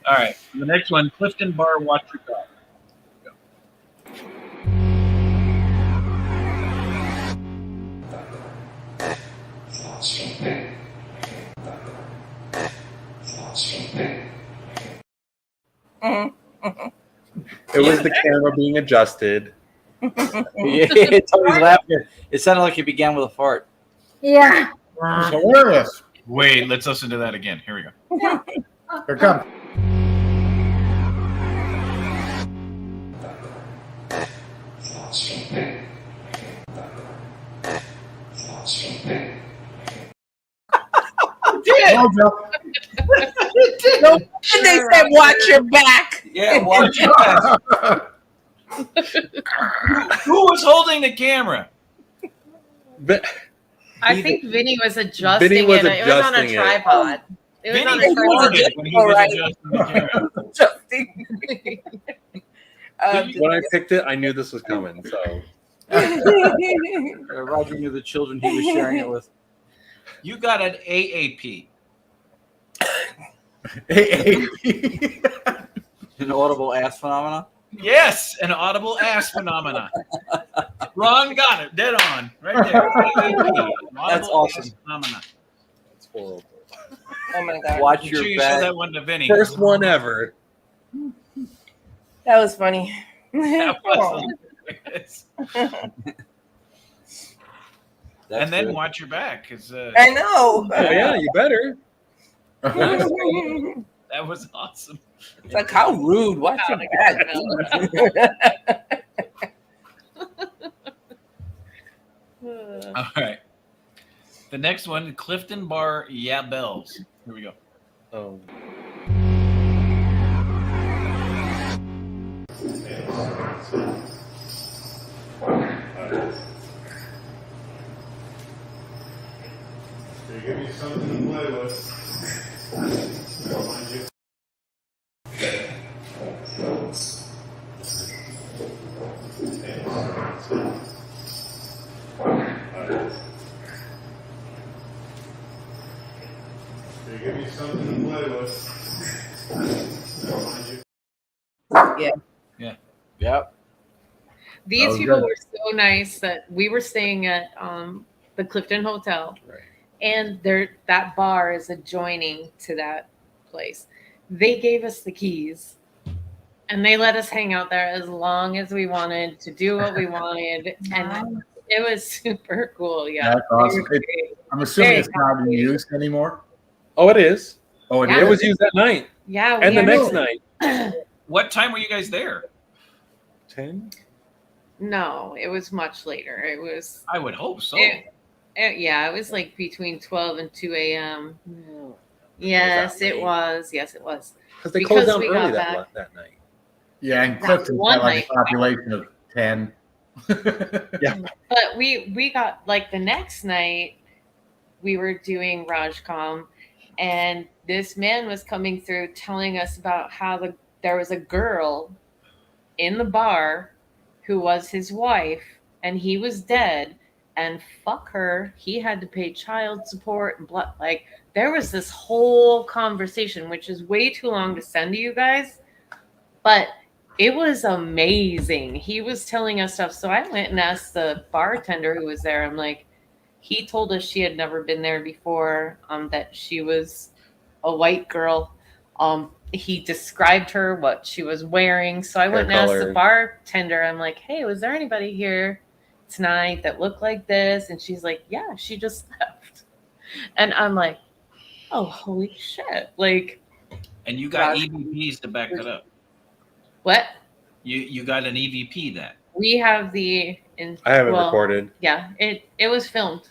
Speaker 2: right. The next one, Clifton Bar Watch Your Dog.
Speaker 10: It was the camera being adjusted.
Speaker 4: Yeah, Tony's laughing. It sounded like he began with a fart.
Speaker 7: Yeah.
Speaker 5: It's hilarious.
Speaker 2: Wait, let's listen to that again. Here we go.
Speaker 5: Here it comes.
Speaker 3: No, they said watch your back.
Speaker 4: Yeah, watch your back.
Speaker 2: Who was holding the camera?
Speaker 6: I think Vinnie was adjusting
Speaker 10: Vinnie was
Speaker 6: it. It was on a
Speaker 10: adjusting it.
Speaker 6: tripod. It was on a
Speaker 2: Vinnie
Speaker 6: tripod.
Speaker 2: farted when he was adjusting the camera.
Speaker 10: When I picked it, I knew this was coming. So
Speaker 4: Roger knew the children he was sharing it with.
Speaker 2: You got an AAP.
Speaker 4: An audible ass phenomena.
Speaker 2: Yes, an audible ass phenomena. Ron got it. Dead on. Right there. AAP.
Speaker 4: That's awesome.
Speaker 2: Ass phenomena.
Speaker 10: it's horrible.
Speaker 3: Oh my god.
Speaker 4: Watch
Speaker 2: Make
Speaker 4: your
Speaker 2: sure you show
Speaker 4: back.
Speaker 2: that one to Vinnie.
Speaker 10: First one ever.
Speaker 3: That was funny.
Speaker 2: That was hilarious.
Speaker 4: That's
Speaker 2: And then
Speaker 4: good.
Speaker 2: watch your back. Cause,
Speaker 3: I know.
Speaker 10: Oh, yeah, you better.
Speaker 2: that was awesome.
Speaker 3: It's like, how rude. Watch your back.
Speaker 2: All right. The next one, Clifton Bar Yeah Bells. Here we go.
Speaker 10: Oh.
Speaker 14: Give me something to play with. Give me something to play with.
Speaker 3: Yeah.
Speaker 2: Yeah.
Speaker 4: Yep.
Speaker 6: These
Speaker 5: was
Speaker 6: people
Speaker 5: good.
Speaker 6: were so nice that we were staying at the Clifton Hotel,
Speaker 10: Right.
Speaker 6: and that bar is adjoining to that place. They gave us the keys, and they let us hang out there as long as we wanted to do what we wanted, and it was super cool. Yeah,
Speaker 5: That's awesome.
Speaker 6: They were great.
Speaker 5: I'm assuming
Speaker 6: Very
Speaker 5: it's not in use anymore.
Speaker 10: Oh, it is.
Speaker 5: Oh, it
Speaker 6: Yeah.
Speaker 10: It
Speaker 5: is.
Speaker 10: was used that night
Speaker 6: Yeah,
Speaker 10: and the
Speaker 6: we
Speaker 10: next
Speaker 6: are-
Speaker 10: night.
Speaker 2: What time were you guys there?
Speaker 10: 10.
Speaker 6: No, it was much later. It was.
Speaker 2: I would hope so.
Speaker 6: Yeah, it was like between 12 and 2 a.m. Yes, it was. Yes, it was.
Speaker 10: Because they closed down
Speaker 6: we
Speaker 10: early
Speaker 6: got
Speaker 10: that night.
Speaker 5: Yeah, and
Speaker 6: That's
Speaker 5: Clifton's
Speaker 6: one
Speaker 5: got like a
Speaker 6: night.
Speaker 5: population of 10.
Speaker 10: Yeah.
Speaker 6: But we got like the next night we were doing Rajcom, and this man was coming through telling us about how there was a girl in the bar who was his wife, and he was dead, and fuck her, he had to pay child support and like there was this whole conversation, which is way too long to send to you guys, but it was amazing. He was telling us stuff. So I went and asked the bartender who was there. I'm like, he told us she had never been there before, that she was a white girl, he described her, what she was wearing. So I went and asked the bartender, I'm like, hey, was there anybody here tonight that looked like this? And she's like, yeah, she just left. And I'm like, oh, holy shit. Like,
Speaker 2: and you got EVPs to back that up.
Speaker 6: What?
Speaker 2: You got an EVP then?
Speaker 6: We have
Speaker 10: I have it recorded.
Speaker 6: Yeah, it was filmed.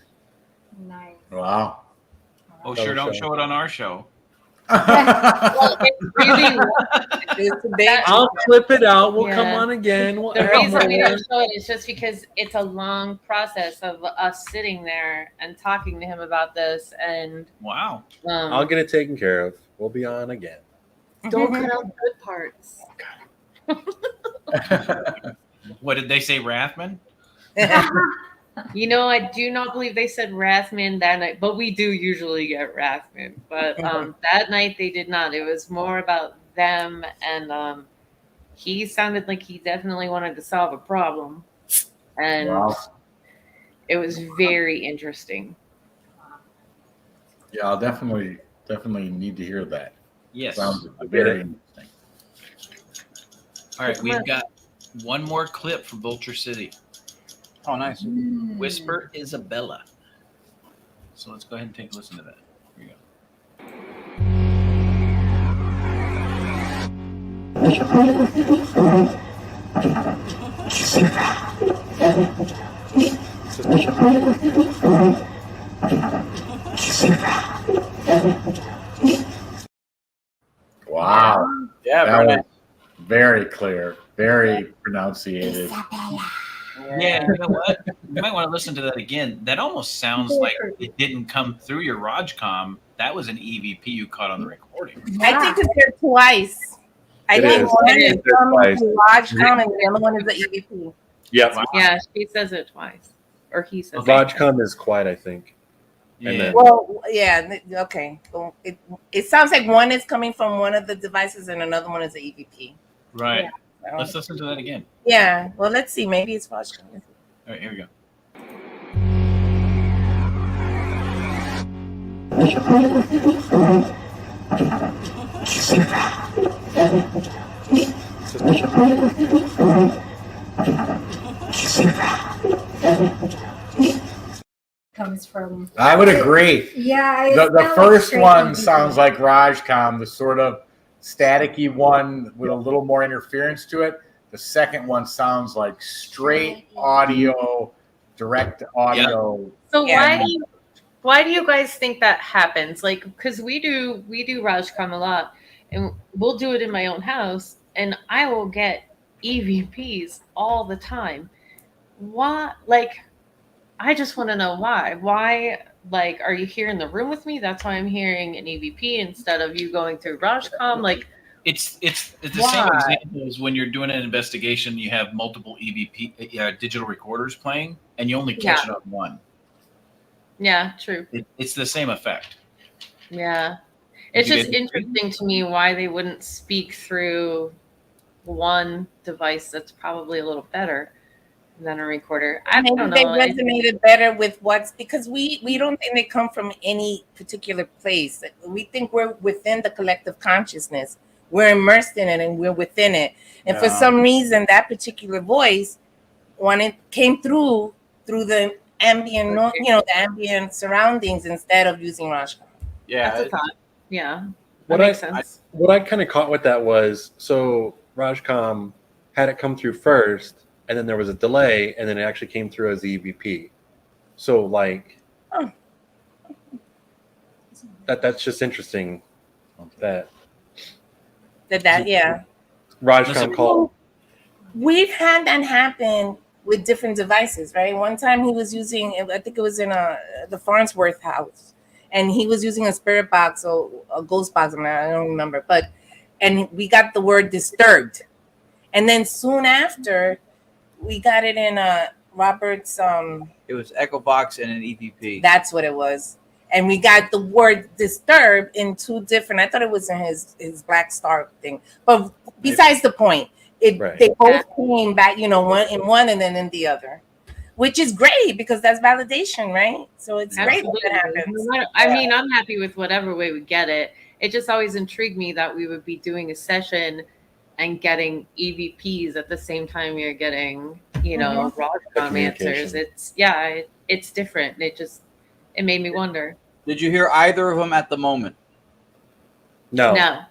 Speaker 7: Nice.
Speaker 5: Wow.
Speaker 2: Oh, sure, don't show it on our show.
Speaker 6: Well,
Speaker 10: I'll clip it out. We'll come on again.
Speaker 6: The reason we don't show it is just because it's a long process of us sitting there and talking to him about this. And
Speaker 2: wow,
Speaker 10: I'll get it taken care of. We'll be on again.
Speaker 6: Don't cut out the good parts.
Speaker 2: What did they say, Rathman?
Speaker 6: You know, I do not believe they said Rathman that night, but we do usually get Rathman. But that night they did not. It was more about them, and he sounded like he definitely wanted to solve a problem, and it was very interesting.
Speaker 5: Yeah, I'll definitely need to hear that.
Speaker 2: Yes,
Speaker 5: sounds very interesting.
Speaker 2: All right, we've got one more clip from Vulture City.
Speaker 4: Oh, nice.
Speaker 2: Whisper Isabella. So let's go ahead and take a listen to that. Here you go.
Speaker 5: Wow.
Speaker 4: Yeah,
Speaker 5: that was very clear, very pronunciated.
Speaker 2: Yeah, you know what? You might want to listen to that again. That almost sounds like it didn't come through your Rogcom. That was an EVP you caught on the recording.
Speaker 3: I think it's there twice. I think one is coming to Rogcom and the other one is the EVP.
Speaker 10: Yep.
Speaker 6: Yeah, she says it twice. Or he says it.
Speaker 10: Rogcom is quiet, I think.
Speaker 2: Yeah.
Speaker 3: Well, yeah, okay. Well, it sounds like one is coming from one of the devices and another one is the EVP.
Speaker 2: Right.
Speaker 3: Yeah.
Speaker 2: Let's listen to that again.
Speaker 3: Yeah. Well, let's see. Maybe it's Rogcom.
Speaker 2: All right, here we go.
Speaker 7: Comes from.
Speaker 5: I would agree.
Speaker 7: Yeah.
Speaker 5: The first one sounds like Rogcom, the sort of staticky one with a little more interference to it. The second one sounds like straight audio, direct audio.
Speaker 6: So why do you guys think that happens? Like, because we do Rogcom a lot, and we'll do it in my own house, and I will get EVPs all the time. Why? Like, I just want to know why. Why? Like, are you here in the room with me? That's why I'm hearing an EVP instead of you going through Rogcom. Like,
Speaker 2: it's the same example as when you're doing an investigation. You have multiple EVP digital recorders playing, and you only catch it on one.
Speaker 6: Yeah, true.
Speaker 2: It's the same effect.
Speaker 6: Yeah, it's just interesting to me why they wouldn't speak through one device that's probably a little better than a recorder. I don't know.
Speaker 3: They resonated better with because we don't think they come from any particular place. We think we're within the collective consciousness. We're immersed in it and we're within it. And for some reason, that particular voice, when it came through the ambient, the ambient surroundings instead of using Rogcom.
Speaker 4: Yeah.
Speaker 6: That's a thought. Yeah.
Speaker 10: What
Speaker 6: makes sense.
Speaker 10: What I kind of caught with that was, so Rogcom had it come through first, and then there was a delay, and then it actually came through as the EVP. So, like, that's just interesting. That Rogcom called.
Speaker 3: We've had that happen with different devices, right? One time he was using, I think it was in the Farnsworth house, and he was using a spirit box or a ghost box, I don't remember, and we got the word disturbed. And then soon after, we got it in Robert's.
Speaker 4: It was Echo Box and an EVP.
Speaker 3: That's what it was. And we got the word disturbed in two different, I thought it was in his Black Star thing. But besides the point, they both came back, one in one and then in the other, which is great because that's validation, right? So it's great when that happens.
Speaker 6: I mean, I'm happy with whatever way we get it. it just always intrigued me that we would be doing a session and getting EVPs at the same time you're getting, Rodger answers. It's different. It made me wonder.
Speaker 4: Did you hear either of them at the moment?
Speaker 6: No.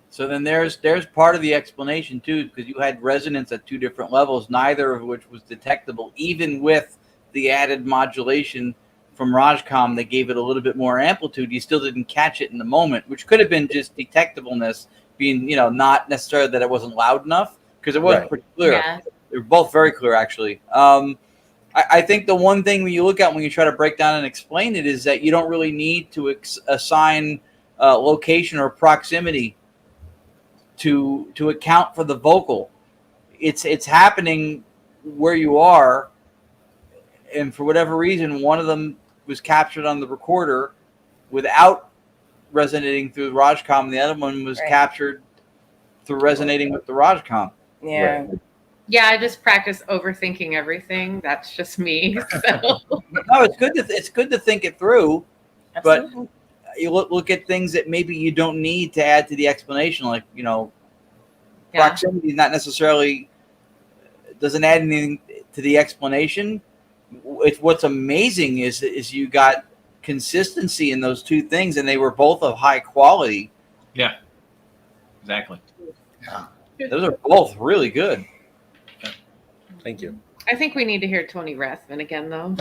Speaker 4: So then there's part of the explanation too, because you had resonance at two different levels, neither of which was detectable, even with the added modulation from Rajcom that gave it a little bit more amplitude. You still didn't catch it in the moment, which could have been just detectableness being, not necessarily that it wasn't loud enough, because it was pretty clear.
Speaker 6: Yeah.
Speaker 4: They were both very clear, actually. I think the one thing when you look at when you try to break down and explain it is that you don't really need to assign location or proximity to account for the vocal. It's happening where you are, and for whatever reason, one of them was captured on the recorder without resonating through the Rajcom, and the other one was captured through resonating with the Rajcom.
Speaker 3: Yeah.
Speaker 4: Right.
Speaker 6: Yeah, I just practice overthinking everything. That's just me. So.
Speaker 4: No, it's good to think it through,
Speaker 3: Absolutely.
Speaker 4: but you look at things that maybe you don't need to add to the explanation, like proximity not necessarily doesn't add anything to the explanation. What's amazing is you got consistency in those two things, and they were both of high quality.
Speaker 2: Yeah, exactly.
Speaker 5: Yeah,
Speaker 4: those are both really good.
Speaker 10: Thank you.
Speaker 6: I think we need to hear Tony Rathman again, though.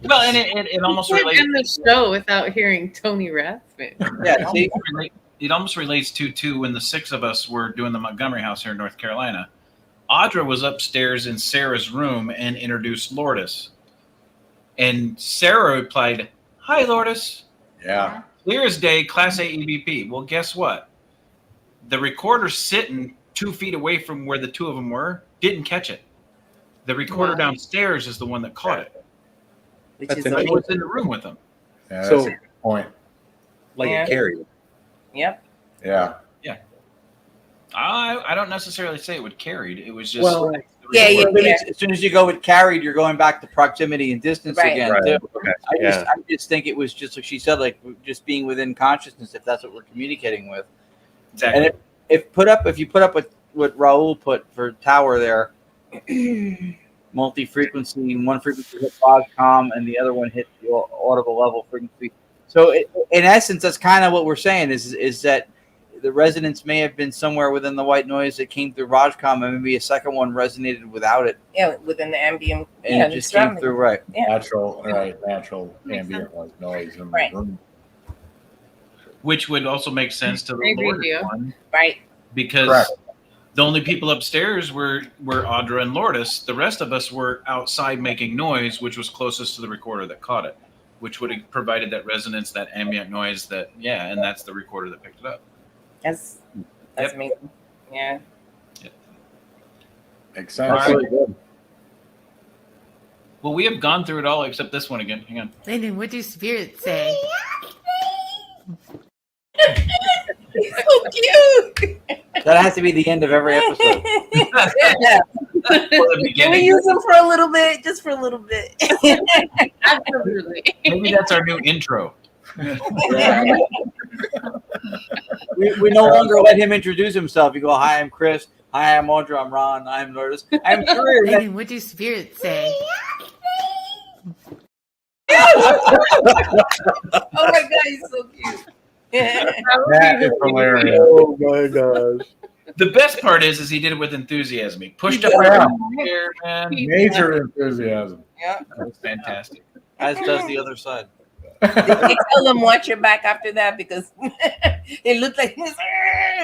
Speaker 2: Well, and it almost
Speaker 6: We've
Speaker 2: relates
Speaker 6: done the show without hearing Tony Rathman.
Speaker 4: Yeah,
Speaker 2: it almost relates to when the six of us were doing the Montgomery House here in North Carolina. Audra was upstairs in Sarah's room and introduced Lourdes. And Sarah replied, "Hi, Lourdes."
Speaker 5: Yeah.
Speaker 2: Clear as day, Class A EVP. Well, guess what? The recorder sitting 2 feet away from where the two of them were didn't catch it. The recorder downstairs is the one that caught it.
Speaker 3: Which
Speaker 10: That's
Speaker 3: is
Speaker 2: But it
Speaker 3: amazing.
Speaker 2: was in the room with them.
Speaker 5: Yeah, that's
Speaker 10: So-
Speaker 5: a good point.
Speaker 10: Like
Speaker 3: Yeah.
Speaker 10: it carried.
Speaker 3: Yep.
Speaker 5: Yeah.
Speaker 2: I don't necessarily say it would carried. It was just
Speaker 10: Well,
Speaker 3: Yeah.
Speaker 4: As soon as you go with carried, you're going back to proximity and distance
Speaker 3: Right.
Speaker 4: again.
Speaker 10: Right.
Speaker 4: Too.
Speaker 10: Okay.
Speaker 4: I just think it was just like she said, like just being within consciousness, if that's what we're communicating with.
Speaker 2: exactly.
Speaker 4: And if you put up with what Raul put for tower there, multi-frequency, one frequency hit Rajcom and the other one hit the audible level frequency. So in essence, that's kind of what we're saying is that the resonance may have been somewhere within the white noise that came through Rajcom, and maybe a second one resonated without it.
Speaker 3: Yeah, within the ambient.
Speaker 4: And
Speaker 3: Yeah,
Speaker 4: it just came through, right.
Speaker 3: Yeah.
Speaker 5: Natural
Speaker 3: Makes
Speaker 5: ambient like noise in
Speaker 3: Right.
Speaker 5: the room.
Speaker 2: Which would also make sense to
Speaker 6: I
Speaker 2: the
Speaker 6: agree
Speaker 2: Lourdes
Speaker 6: with you.
Speaker 2: one
Speaker 3: Right.
Speaker 2: because
Speaker 5: Correct.
Speaker 2: the only people upstairs were Audra and Lourdes. The rest of us were outside making noise, which was closest to the recorder that caught it, which would have provided that resonance, that ambient noise and that's the recorder that picked it up.
Speaker 3: That's amazing. Yeah.
Speaker 5: Makes sense.
Speaker 2: All right.
Speaker 10: Really good.
Speaker 2: Well, we have gone through it all except this one again. Hang on.
Speaker 12: Landon, what do spirits say?
Speaker 3: He's so cute.
Speaker 4: That has to be the end of every episode.
Speaker 3: Yeah. Can we use him for a little bit? Just for a little bit.
Speaker 6: Absolutely.
Speaker 2: Maybe that's our new intro.
Speaker 4: We no longer let him introduce himself. You go, "Hi, I'm Chris. Hi, I'm Audra. I'm Ron. I'm Lourdes. I'm Cherie."
Speaker 12: Landon, what do spirits say?
Speaker 3: Oh my God, he's so cute.
Speaker 5: That is hilarious.
Speaker 10: Oh my gosh.
Speaker 2: The best part is he did it with enthusiasm. He pushed up
Speaker 5: Yeah.
Speaker 2: here, man.
Speaker 5: Major enthusiasm.
Speaker 3: Yeah.
Speaker 2: That was fantastic.
Speaker 4: As does the other side.
Speaker 3: Did they tell him watch your back after that because it looked like he's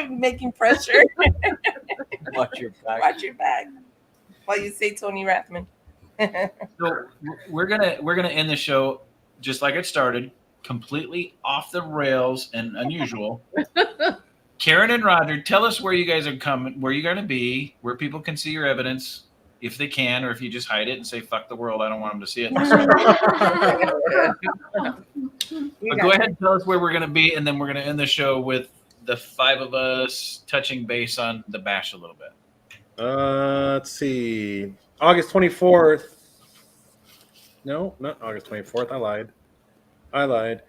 Speaker 3: making pressure?
Speaker 4: Watch your back.
Speaker 3: Watch your back. While you say Tony Rathman.
Speaker 2: So we're gonna end the show just like it started, completely off the rails and unusual. Karen and Rodger, tell us where you guys are coming, where you're gonna be, where people can see your evidence, if they can, or if you just hide it and say "fuck the world," I don't want them to see it. But go ahead and tell us where we're gonna be, and then we're gonna end the show with the five of us touching base on the bash a little bit.
Speaker 10: Let's see. August 24th. No, not August 24th. I lied.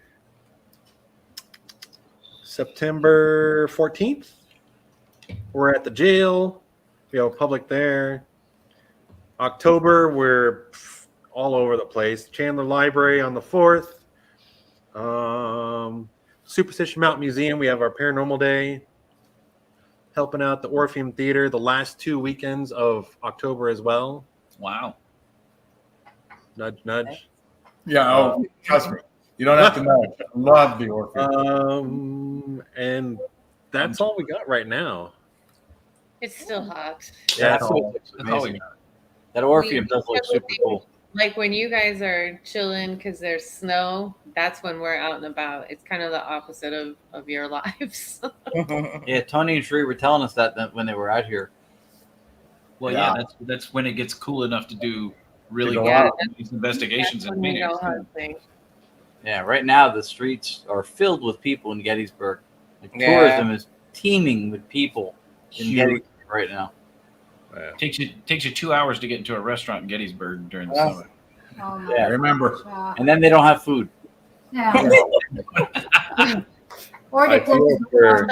Speaker 10: September 14th, we're at the jail. We have a public there. October, we're all over the place. Chandler Library on the 4th. Superstition Mountain Museum, we have our Paranormal Day. Helping out the Orpheum Theater the last 2 weekends of October as well.
Speaker 2: Wow.
Speaker 10: Nudge, nudge.
Speaker 5: Yeah, trust me. You don't have to know. I love the Orpheum.
Speaker 10: And that's all we got right now.
Speaker 6: It's still hot.
Speaker 10: Yeah,
Speaker 4: That's amazing. That Orpheum does look super cool.
Speaker 6: Like when you guys are chilling because there's snow, that's when we're out and about. It's kind of the opposite of your lives.
Speaker 4: Yeah, Tony and Cherie were telling us that when they were out here.
Speaker 2: Well, yeah, that's when it gets cool enough to do really good these investigations and meetings.
Speaker 4: Yeah, right now the streets are filled with people in Gettysburg. Like, tourism is teeming with people in Gettysburg right now.
Speaker 2: Takes you 2 hours to get into a restaurant in Gettysburg during the summer.
Speaker 4: Yeah,
Speaker 5: remember.
Speaker 4: And then they don't have food.
Speaker 7: Yeah. Or they close the door.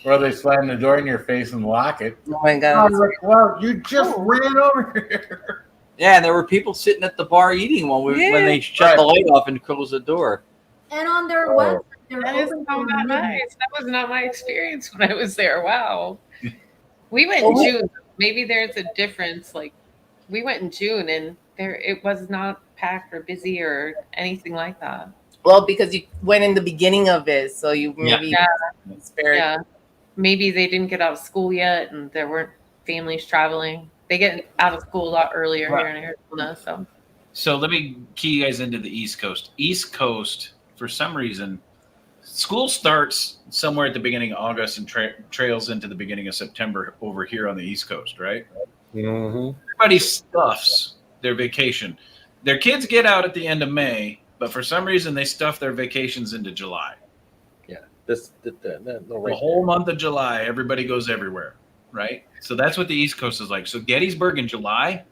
Speaker 5: Or they slam the door in your face and lock it.
Speaker 3: Oh my God.
Speaker 5: Well, you just ran over here.
Speaker 4: Yeah, and there were people sitting at the bar eating when they shut the light off and closed the door.
Speaker 7: And on their website, they're
Speaker 6: That is
Speaker 7: open
Speaker 6: so
Speaker 7: for
Speaker 6: not
Speaker 7: midnight.
Speaker 6: nice. That was not my experience when I was there. Wow. We went in June. Maybe there's a difference. Like we went in June and it was not packed or busy or anything like that.
Speaker 3: Well, because you went in the beginning of it, so you maybe spared.
Speaker 6: Yeah. Maybe they didn't get out of school yet and there weren't families traveling. They get out of school a lot earlier here in Arizona.
Speaker 2: So let me key you guys into the East Coast. East Coast, for some reason, school starts somewhere at the beginning of August and trails into the beginning of September over here on the East Coast, right?
Speaker 10: Mm-hmm.
Speaker 2: Everybody stuffs their vacation. Their kids get out at the end of May, but for some reason they stuff their vacations into July.
Speaker 10: Yeah,
Speaker 2: the whole month of July, everybody goes everywhere, right? So that's what the East Coast is like. So Gettysburg in July,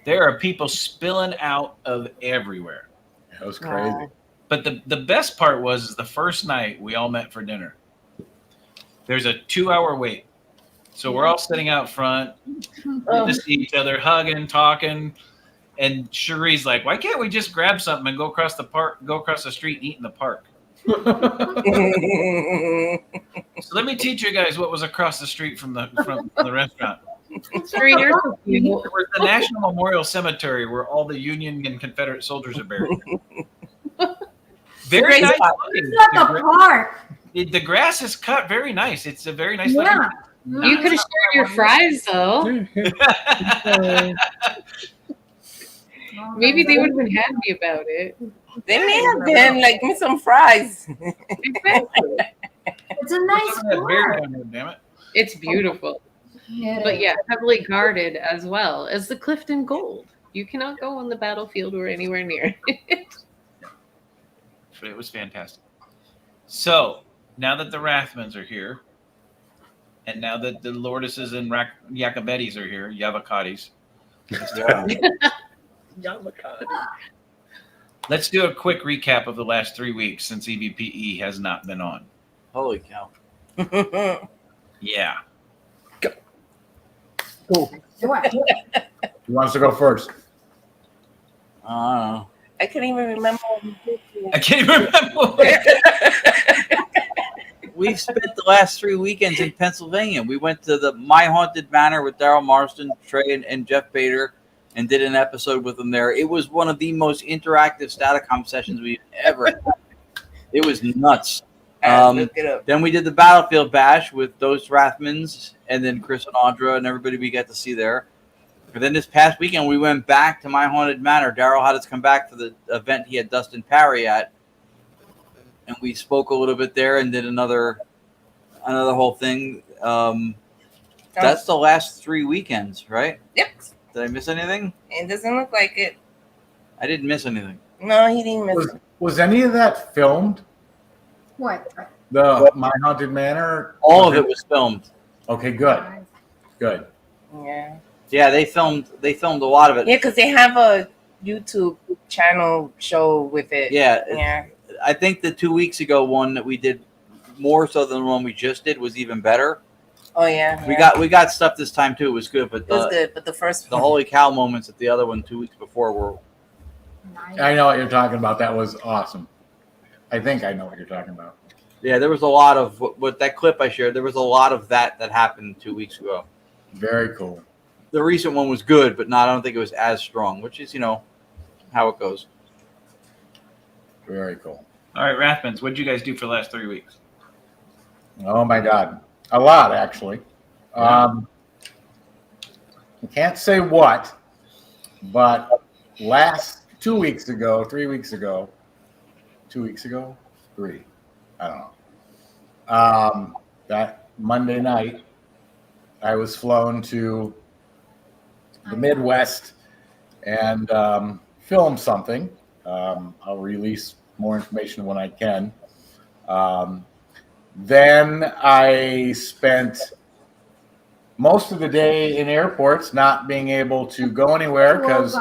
Speaker 2: there are people spilling out of everywhere.
Speaker 5: That was crazy.
Speaker 2: But the best part was the first night we all met for dinner. There's a 2-hour wait. So we're all sitting out front, to see each other, hugging, talking. And Cherie's like, why can't we just grab something and go across the street and eat in the park? So let me teach you guys what was across the street from the restaurant. There was the National Memorial Cemetery where all the Union and Confederate soldiers are buried. Very nice.
Speaker 7: It's not the park.
Speaker 2: The grass is cut very nice. It's a very nice.
Speaker 7: Yeah.
Speaker 6: You could have shared your fries though. Maybe they would have been happy about it.
Speaker 3: They may have been like, give me some fries.
Speaker 7: It's a nice park.
Speaker 2: Damn it.
Speaker 6: It's beautiful. But yeah, heavily guarded as well as the Clifton Gold. You cannot go on the battlefield or anywhere near it.
Speaker 2: But it was fantastic. So now that the Rathmans are here, and now that the Lourdeses and Yacobetis are here, Yavacatis. Let's do a quick recap of the last 3 weeks since EVPE has not been on.
Speaker 4: Holy cow.
Speaker 2: Yeah.
Speaker 5: Who wants to go first?
Speaker 3: I can't even remember what we did.
Speaker 2: I can't even remember.
Speaker 4: We've spent the last 3 weekends in Pennsylvania. We went to the My Haunted Manor with Daryl Marston, Trey, and Jeff Bader, and did an episode with them there. It was one of the most interactive Statacom sessions we've ever had. It was nuts. Then we did the Battlefield Bash with those Rathmans, and then Chris and Audra and everybody we got to see there. And then this past weekend, we went back to My Haunted Manor. Daryl had us come back for the event he had Dustin Parry at. And we spoke a little bit there and did another whole thing. That's the last 3 weekends, right?
Speaker 3: Yep.
Speaker 4: Did I miss anything?
Speaker 3: It doesn't look like it.
Speaker 4: I didn't miss anything.
Speaker 3: No, he didn't miss it.
Speaker 5: Was any of that filmed?
Speaker 7: What?
Speaker 5: The My Haunted Manor?
Speaker 4: All of it was filmed.
Speaker 5: Okay, good. Good.
Speaker 3: Yeah.
Speaker 4: Yeah, they filmed a lot of it.
Speaker 3: Yeah, because they have a YouTube channel show with it.
Speaker 4: Yeah.
Speaker 3: Yeah.
Speaker 4: I think the 2 weeks ago one that we did more so than the one we just did, was even better.
Speaker 3: Oh yeah.
Speaker 4: We got stuff this time too. It was good, but
Speaker 3: It was good, but the first
Speaker 4: the holy cow moments at the other one 2 weeks before were.
Speaker 5: I know what you're talking about. That was awesome. I think I know what you're talking about.
Speaker 4: Yeah, there was a lot of what that clip I shared. There was a lot of that happened 2 weeks ago.
Speaker 5: Very cool.
Speaker 4: The recent one was good, but I don't think it was as strong, which is how it goes.
Speaker 5: Very cool.
Speaker 2: All right, Rathmans, what did you guys do for the last 3 weeks?
Speaker 5: Oh my God, a lot actually.
Speaker 2: Yeah.
Speaker 5: I can't say what, but 3 weeks ago, 2 weeks ago, I don't know. That Monday night, I was flown to the Midwest and film something. I'll release more information when I can. Then I spent most of the day in airports, not being able to go anywhere because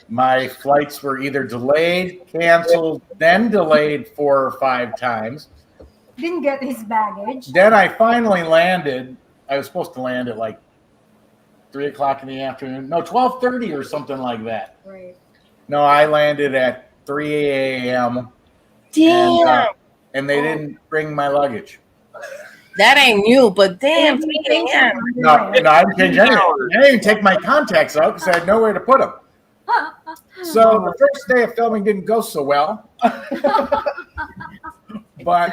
Speaker 5: my flights were either delayed, canceled, then delayed 4 or 5 times.
Speaker 7: Didn't get his baggage.
Speaker 5: Then I finally landed. I was supposed to land at like 3 o'clock in the afternoon. No, 12:30 or something like that.
Speaker 7: Right.
Speaker 5: No, I landed at 3 a.m.
Speaker 3: Damn.
Speaker 5: And they didn't bring my luggage.
Speaker 3: That I knew, but damn, 3 a.m.
Speaker 5: No, I didn't change anything. I didn't even take my contacts out because I had nowhere to put them. So the first day of filming didn't go so well. but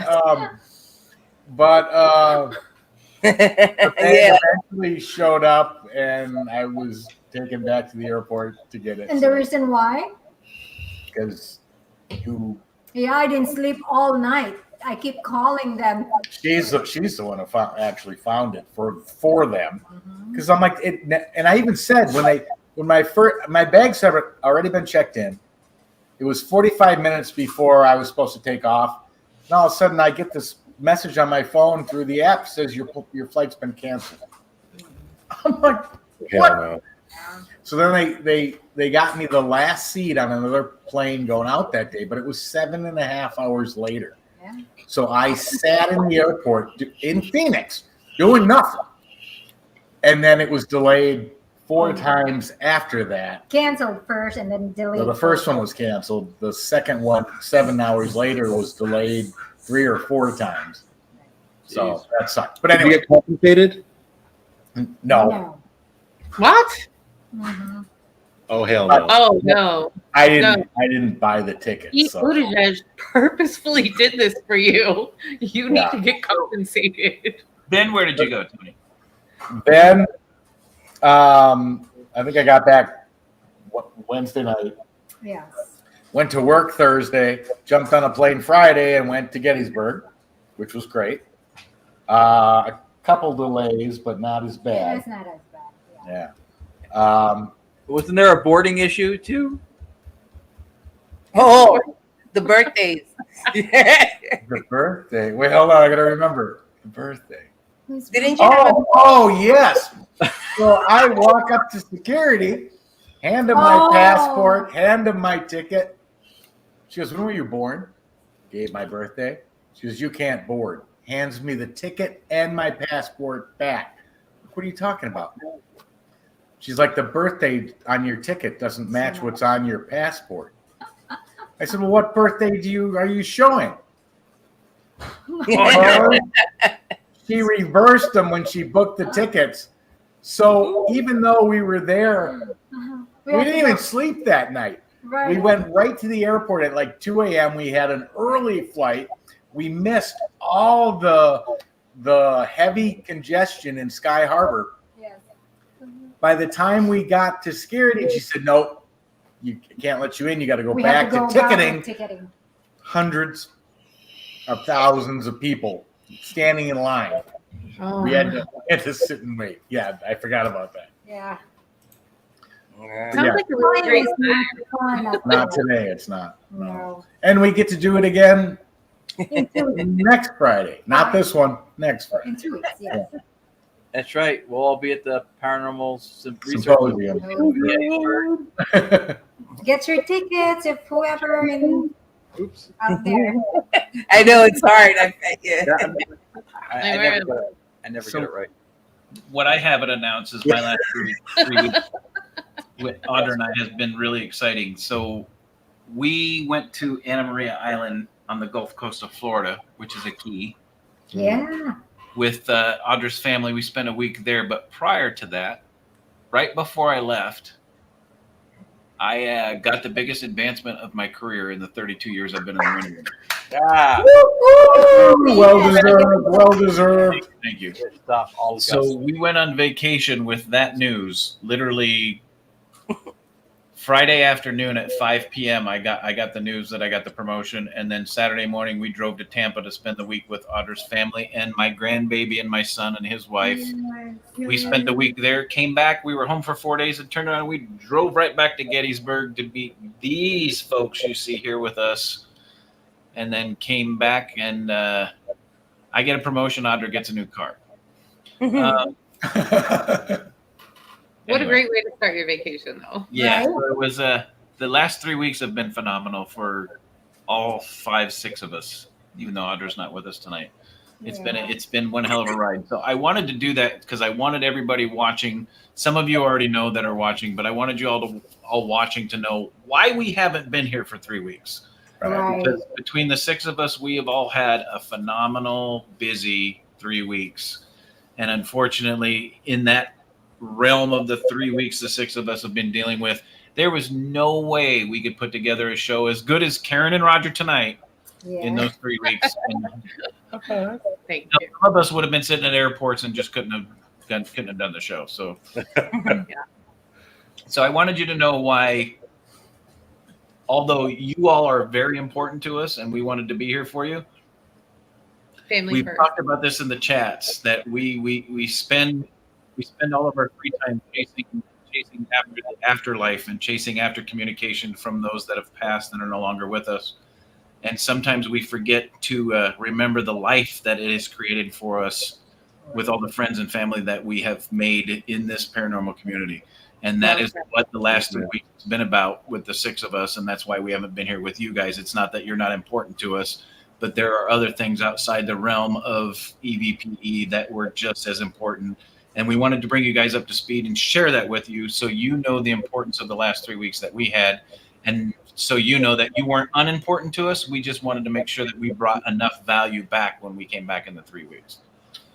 Speaker 5: they eventually showed up, and I was taken back to the airport to get it.
Speaker 7: And the reason why?
Speaker 5: Because you.
Speaker 7: Yeah, I didn't sleep all night. I keep calling them.
Speaker 5: She's the one who actually found it for them. Because I'm like, and I even said when my bags have already been checked in. It was 45 minutes before I was supposed to take off. And all of a sudden, I get this message on my phone through the app says your flight's been canceled. I'm like, what? No. So then they got me the last seat on another plane going out that day, but it was 7.5 hours later. Yeah. So I sat in the airport in Phoenix doing nothing. And then it was delayed 4 times after that.
Speaker 7: Canceled first and then delayed.
Speaker 5: So the first one was canceled. The second one, 7 hours later, was delayed 3 or 4 times. So that sucked. But anyway.
Speaker 10: Did you get compensated?
Speaker 5: No.
Speaker 6: What?
Speaker 7: Mm-hmm.
Speaker 10: Oh hell no!
Speaker 6: Oh no!
Speaker 5: I didn't buy the ticket.
Speaker 6: Pete Buttigieg purposefully did this for you. You need to get compensated.
Speaker 2: Ben, where did you go, Tony?
Speaker 5: Then, I think I got back Wednesday night.
Speaker 7: Yes.
Speaker 5: Went to work Thursday. Jumped on a plane Friday and went to Gettysburg, which was great. A couple delays, but not as bad.
Speaker 7: It's not as bad.
Speaker 5: Yeah.
Speaker 4: Wasn't there a boarding issue too?
Speaker 3: Oh, the birthdays.
Speaker 5: The birthday. Wait, hold on. I gotta remember the birthday.
Speaker 3: Didn't you?
Speaker 5: Oh, yes. So I walk up to security, hand him my passport, hand him my ticket. She goes, "When were you born?" Gave my birthday. She goes, "You can't board." Hands me the ticket and my passport back. What are you talking about? She's like, "The birthday on your ticket doesn't match what's on your passport." I said, "Well, what birthday are you showing?" She reversed them when she booked the tickets. So even though we were there, we didn't even sleep that night.
Speaker 7: Right.
Speaker 5: We went right to the airport at like 2 a.m. We had an early flight. We missed all the heavy congestion in Sky Harbor.
Speaker 7: Yes.
Speaker 5: By the time we got to security, she said, "Nope, you can't let you in. You got to go back to ticketing." Hundreds of thousands of people standing in line.
Speaker 7: Oh.
Speaker 5: We had to sit and wait. Yeah, I forgot about that.
Speaker 7: Yeah.
Speaker 6: Sounds like a really great time.
Speaker 5: Not today. It's not.
Speaker 7: No.
Speaker 5: And we get to do it again next Friday. Not this one. Next Friday.
Speaker 7: In 2 weeks. Yes.
Speaker 4: That's right. We'll all be at the paranormal
Speaker 5: Symposium.
Speaker 7: Get your tickets if whoever in
Speaker 10: Oops.
Speaker 7: Up there.
Speaker 3: I know it's hard. Yeah.
Speaker 4: I never get it right.
Speaker 2: What I haven't announced is my last 3 weeks with Audra and I has been really exciting. So we went to Anna Maria Island on the Gulf Coast of Florida, which is a key.
Speaker 7: Yeah.
Speaker 2: With Audra's family. We spent a week there. But prior to that, right before I left, I got the biggest advancement of my career in the 32 years I've been in the winning room.
Speaker 4: Yeah.
Speaker 5: Well deserved. Well deserved.
Speaker 2: Thank you.
Speaker 4: Good stuff. All the
Speaker 2: So we went on vacation with that news. Literally Friday afternoon at 5 p.m. I got the news that I got the promotion, and then Saturday morning we drove to Tampa to spend the week with Audra's family and my grandbaby and my son and his wife. We spent the week there, came back. We were home for 4 days and turned around. We drove right back to Gettysburg to meet these folks you see here with us, and then came back and I get a promotion. Audra gets a new car.
Speaker 6: What a great way to start your vacation, though.
Speaker 2: Yeah, so it was the last 3 weeks have been phenomenal for all 5-6 of us, even though Audra's not with us tonight. It's been one hell of a ride. So I wanted to do that because I wanted everybody watching. Some of you already know that are watching, but I wanted you all watching to know why we haven't been here for 3 weeks.
Speaker 7: Right.
Speaker 2: Because between the 6 of us, we have all had a phenomenal, busy 3 weeks. And unfortunately, in that realm of the 3 weeks the 6 of us have been dealing with, there was no way we could put together a show as good as Karen and Rodger tonight in those 3 weeks.
Speaker 6: Thank
Speaker 2: you. Some of us would have been sitting at airports and just couldn't have done the show. So, so I wanted you to know why, although you all are very important to us and we wanted to be here for you,
Speaker 6: Family
Speaker 2: we've
Speaker 6: first.
Speaker 2: talked about this in the chats that we spend all of our free time chasing after the afterlife and chasing after communication from those that have passed and are no longer with us. And sometimes we forget to remember the life that it has created for us with all the friends and family that we have made in this paranormal community. And that is what the last 3 weeks has been about with the 6 of us. And that's why we haven't been here with you guys. It's not that you're not important to us, but there are other things outside the realm of EVPE that were just as important. And we wanted to bring you guys up to speed and share that with you so you know the importance of the last 3 weeks that we had. And so you know that you weren't unimportant to us. We just wanted to make sure that we brought enough value back when we came back in the 3 weeks.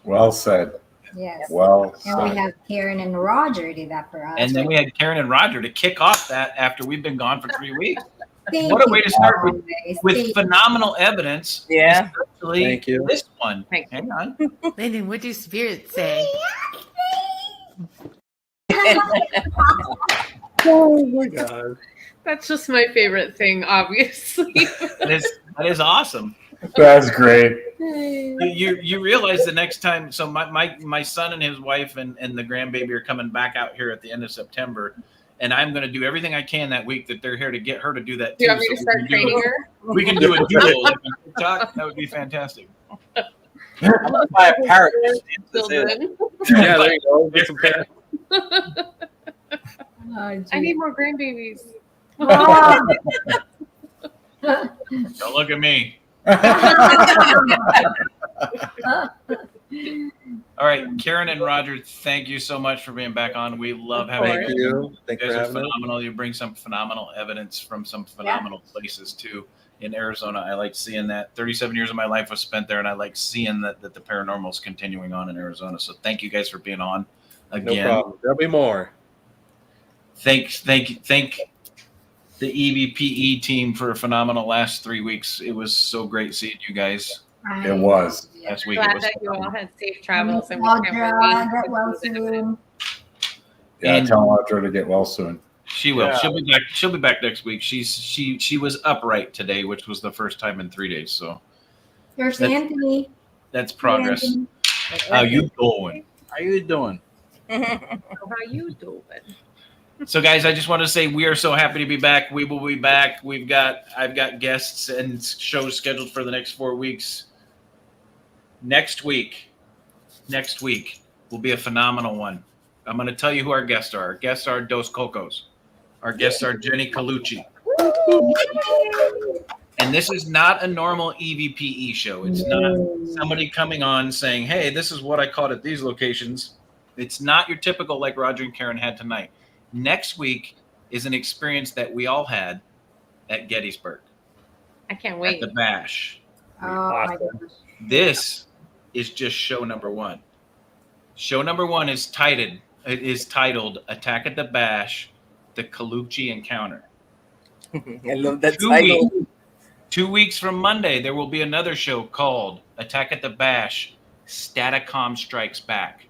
Speaker 5: Well said.
Speaker 7: Yes.
Speaker 5: Well
Speaker 7: And
Speaker 5: said.
Speaker 7: we have Karen and Roger did that for us.
Speaker 2: And then we had Karen and Rodger to kick off that after we've been gone for 3 weeks.
Speaker 7: Thank
Speaker 2: What a
Speaker 7: you,
Speaker 2: way to start
Speaker 7: always.
Speaker 2: with
Speaker 7: Thank
Speaker 2: phenomenal evidence.
Speaker 3: Yeah.
Speaker 2: Especially
Speaker 10: Thank you.
Speaker 2: this one. Hang on.
Speaker 12: Landon, what do spirits say?
Speaker 10: Oh my God.
Speaker 6: That's just my favorite thing, obviously.
Speaker 2: That is awesome.
Speaker 5: That's great.
Speaker 2: You realize the next time, so my son and his wife and the grandbaby are coming back out here at the end of September, and I'm going to do everything I can that week that they're here to get her to do that
Speaker 6: Do
Speaker 2: too.
Speaker 6: you want me to start training her?
Speaker 2: We can do a duo like on TikTok. That would be fantastic.
Speaker 4: I'm gonna buy a parrot.
Speaker 6: Children.
Speaker 10: Yeah, there you go. Get some parrot.
Speaker 6: I need more grandbabies.
Speaker 2: Don't look at me. All right, Karen and Rodger, thank you so much for being back on. We love having
Speaker 10: Thank you. Thanks
Speaker 2: You
Speaker 10: for
Speaker 2: guys are
Speaker 10: having us.
Speaker 2: phenomenal. You bring some phenomenal evidence from some phenomenal places too. In Arizona, I like seeing that. 37 years of my life was spent there, and I like seeing that the paranormal is continuing on in Arizona. So thank you guys for being on again.
Speaker 10: No problem. There'll be more.
Speaker 2: Thank the EVPE team for a phenomenal last 3 weeks. It was so great seeing you guys.
Speaker 5: It was.
Speaker 2: Last week. It
Speaker 6: Glad
Speaker 2: was
Speaker 6: that you all had safe travels. And we
Speaker 7: Audra,
Speaker 6: can't
Speaker 7: get well soon.
Speaker 5: Yeah,
Speaker 2: And-
Speaker 5: tell Audra to get well soon.
Speaker 2: She will.
Speaker 4: Yeah.
Speaker 2: She'll be back. She'll be back next week. She was upright today, which was the first time in 3 days. So
Speaker 7: There's
Speaker 2: That's-
Speaker 7: Anthony.
Speaker 2: that's progress.
Speaker 7: Anthony.
Speaker 2: How you doing?
Speaker 4: How you doing?
Speaker 6: How you doing?
Speaker 2: So, guys, I just want to say we are so happy to be back. We will be back. I've got guests and shows scheduled for the next 4 weeks. Next week will be a phenomenal one. I'm going to tell you who our guests are. Our guests are Dos Cocos. Our guests are Jenny Colucci. And And this is not a normal EVPE show. It's not somebody coming on saying, hey, this is what I caught at these locations. It's not your typical like Rodger and Karen had tonight. Next week is an experience that we all had at Gettysburg.
Speaker 6: I can't wait.
Speaker 2: At the Bash.
Speaker 7: Oh my gosh.
Speaker 2: This is just show number one. Show number one is titled Attack at the Bash, the Colucci Encounter.
Speaker 3: I love that title.
Speaker 2: 2 weeks from Monday, there will be another show called Attack at the Bash, Staticom Strikes Back.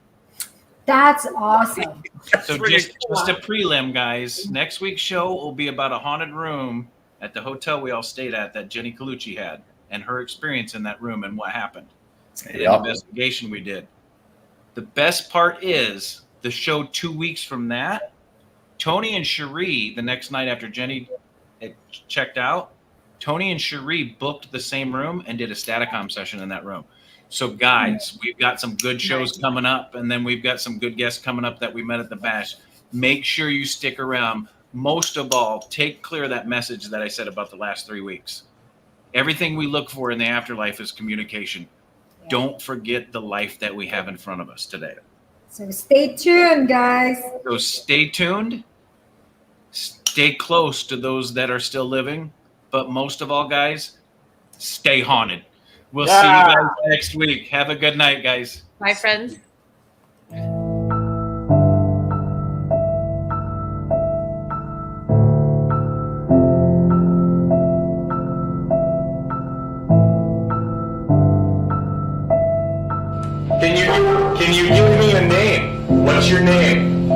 Speaker 7: That's awesome.
Speaker 2: So just a prelim, guys. Next week's show will be about a haunted room at the hotel we all stayed at that Jenny Colucci had and her experience in that room and what happened. And the investigation we did. The best part is the show 2 weeks from that, Tony and Cherie, the next night after Jenny had checked out, Tony and Cherie booked the same room and did a Staticom session in that room. So, guys, we've got some good shows coming up, and then we've got some good guests coming up that we met at the Bash. Make sure you stick around. Most of all, take clear of that message that I said about the last 3 weeks. Everything we look for in the afterlife is communication. Don't forget the life that we have in front of us today.
Speaker 7: So stay tuned, guys.
Speaker 2: So stay tuned. Stay close to those that are still living. But most of all, guys, stay haunted. We'll see you guys next week. Have a good night, guys.
Speaker 6: Bye, friends.
Speaker 15: Can you give me a name? What's your name?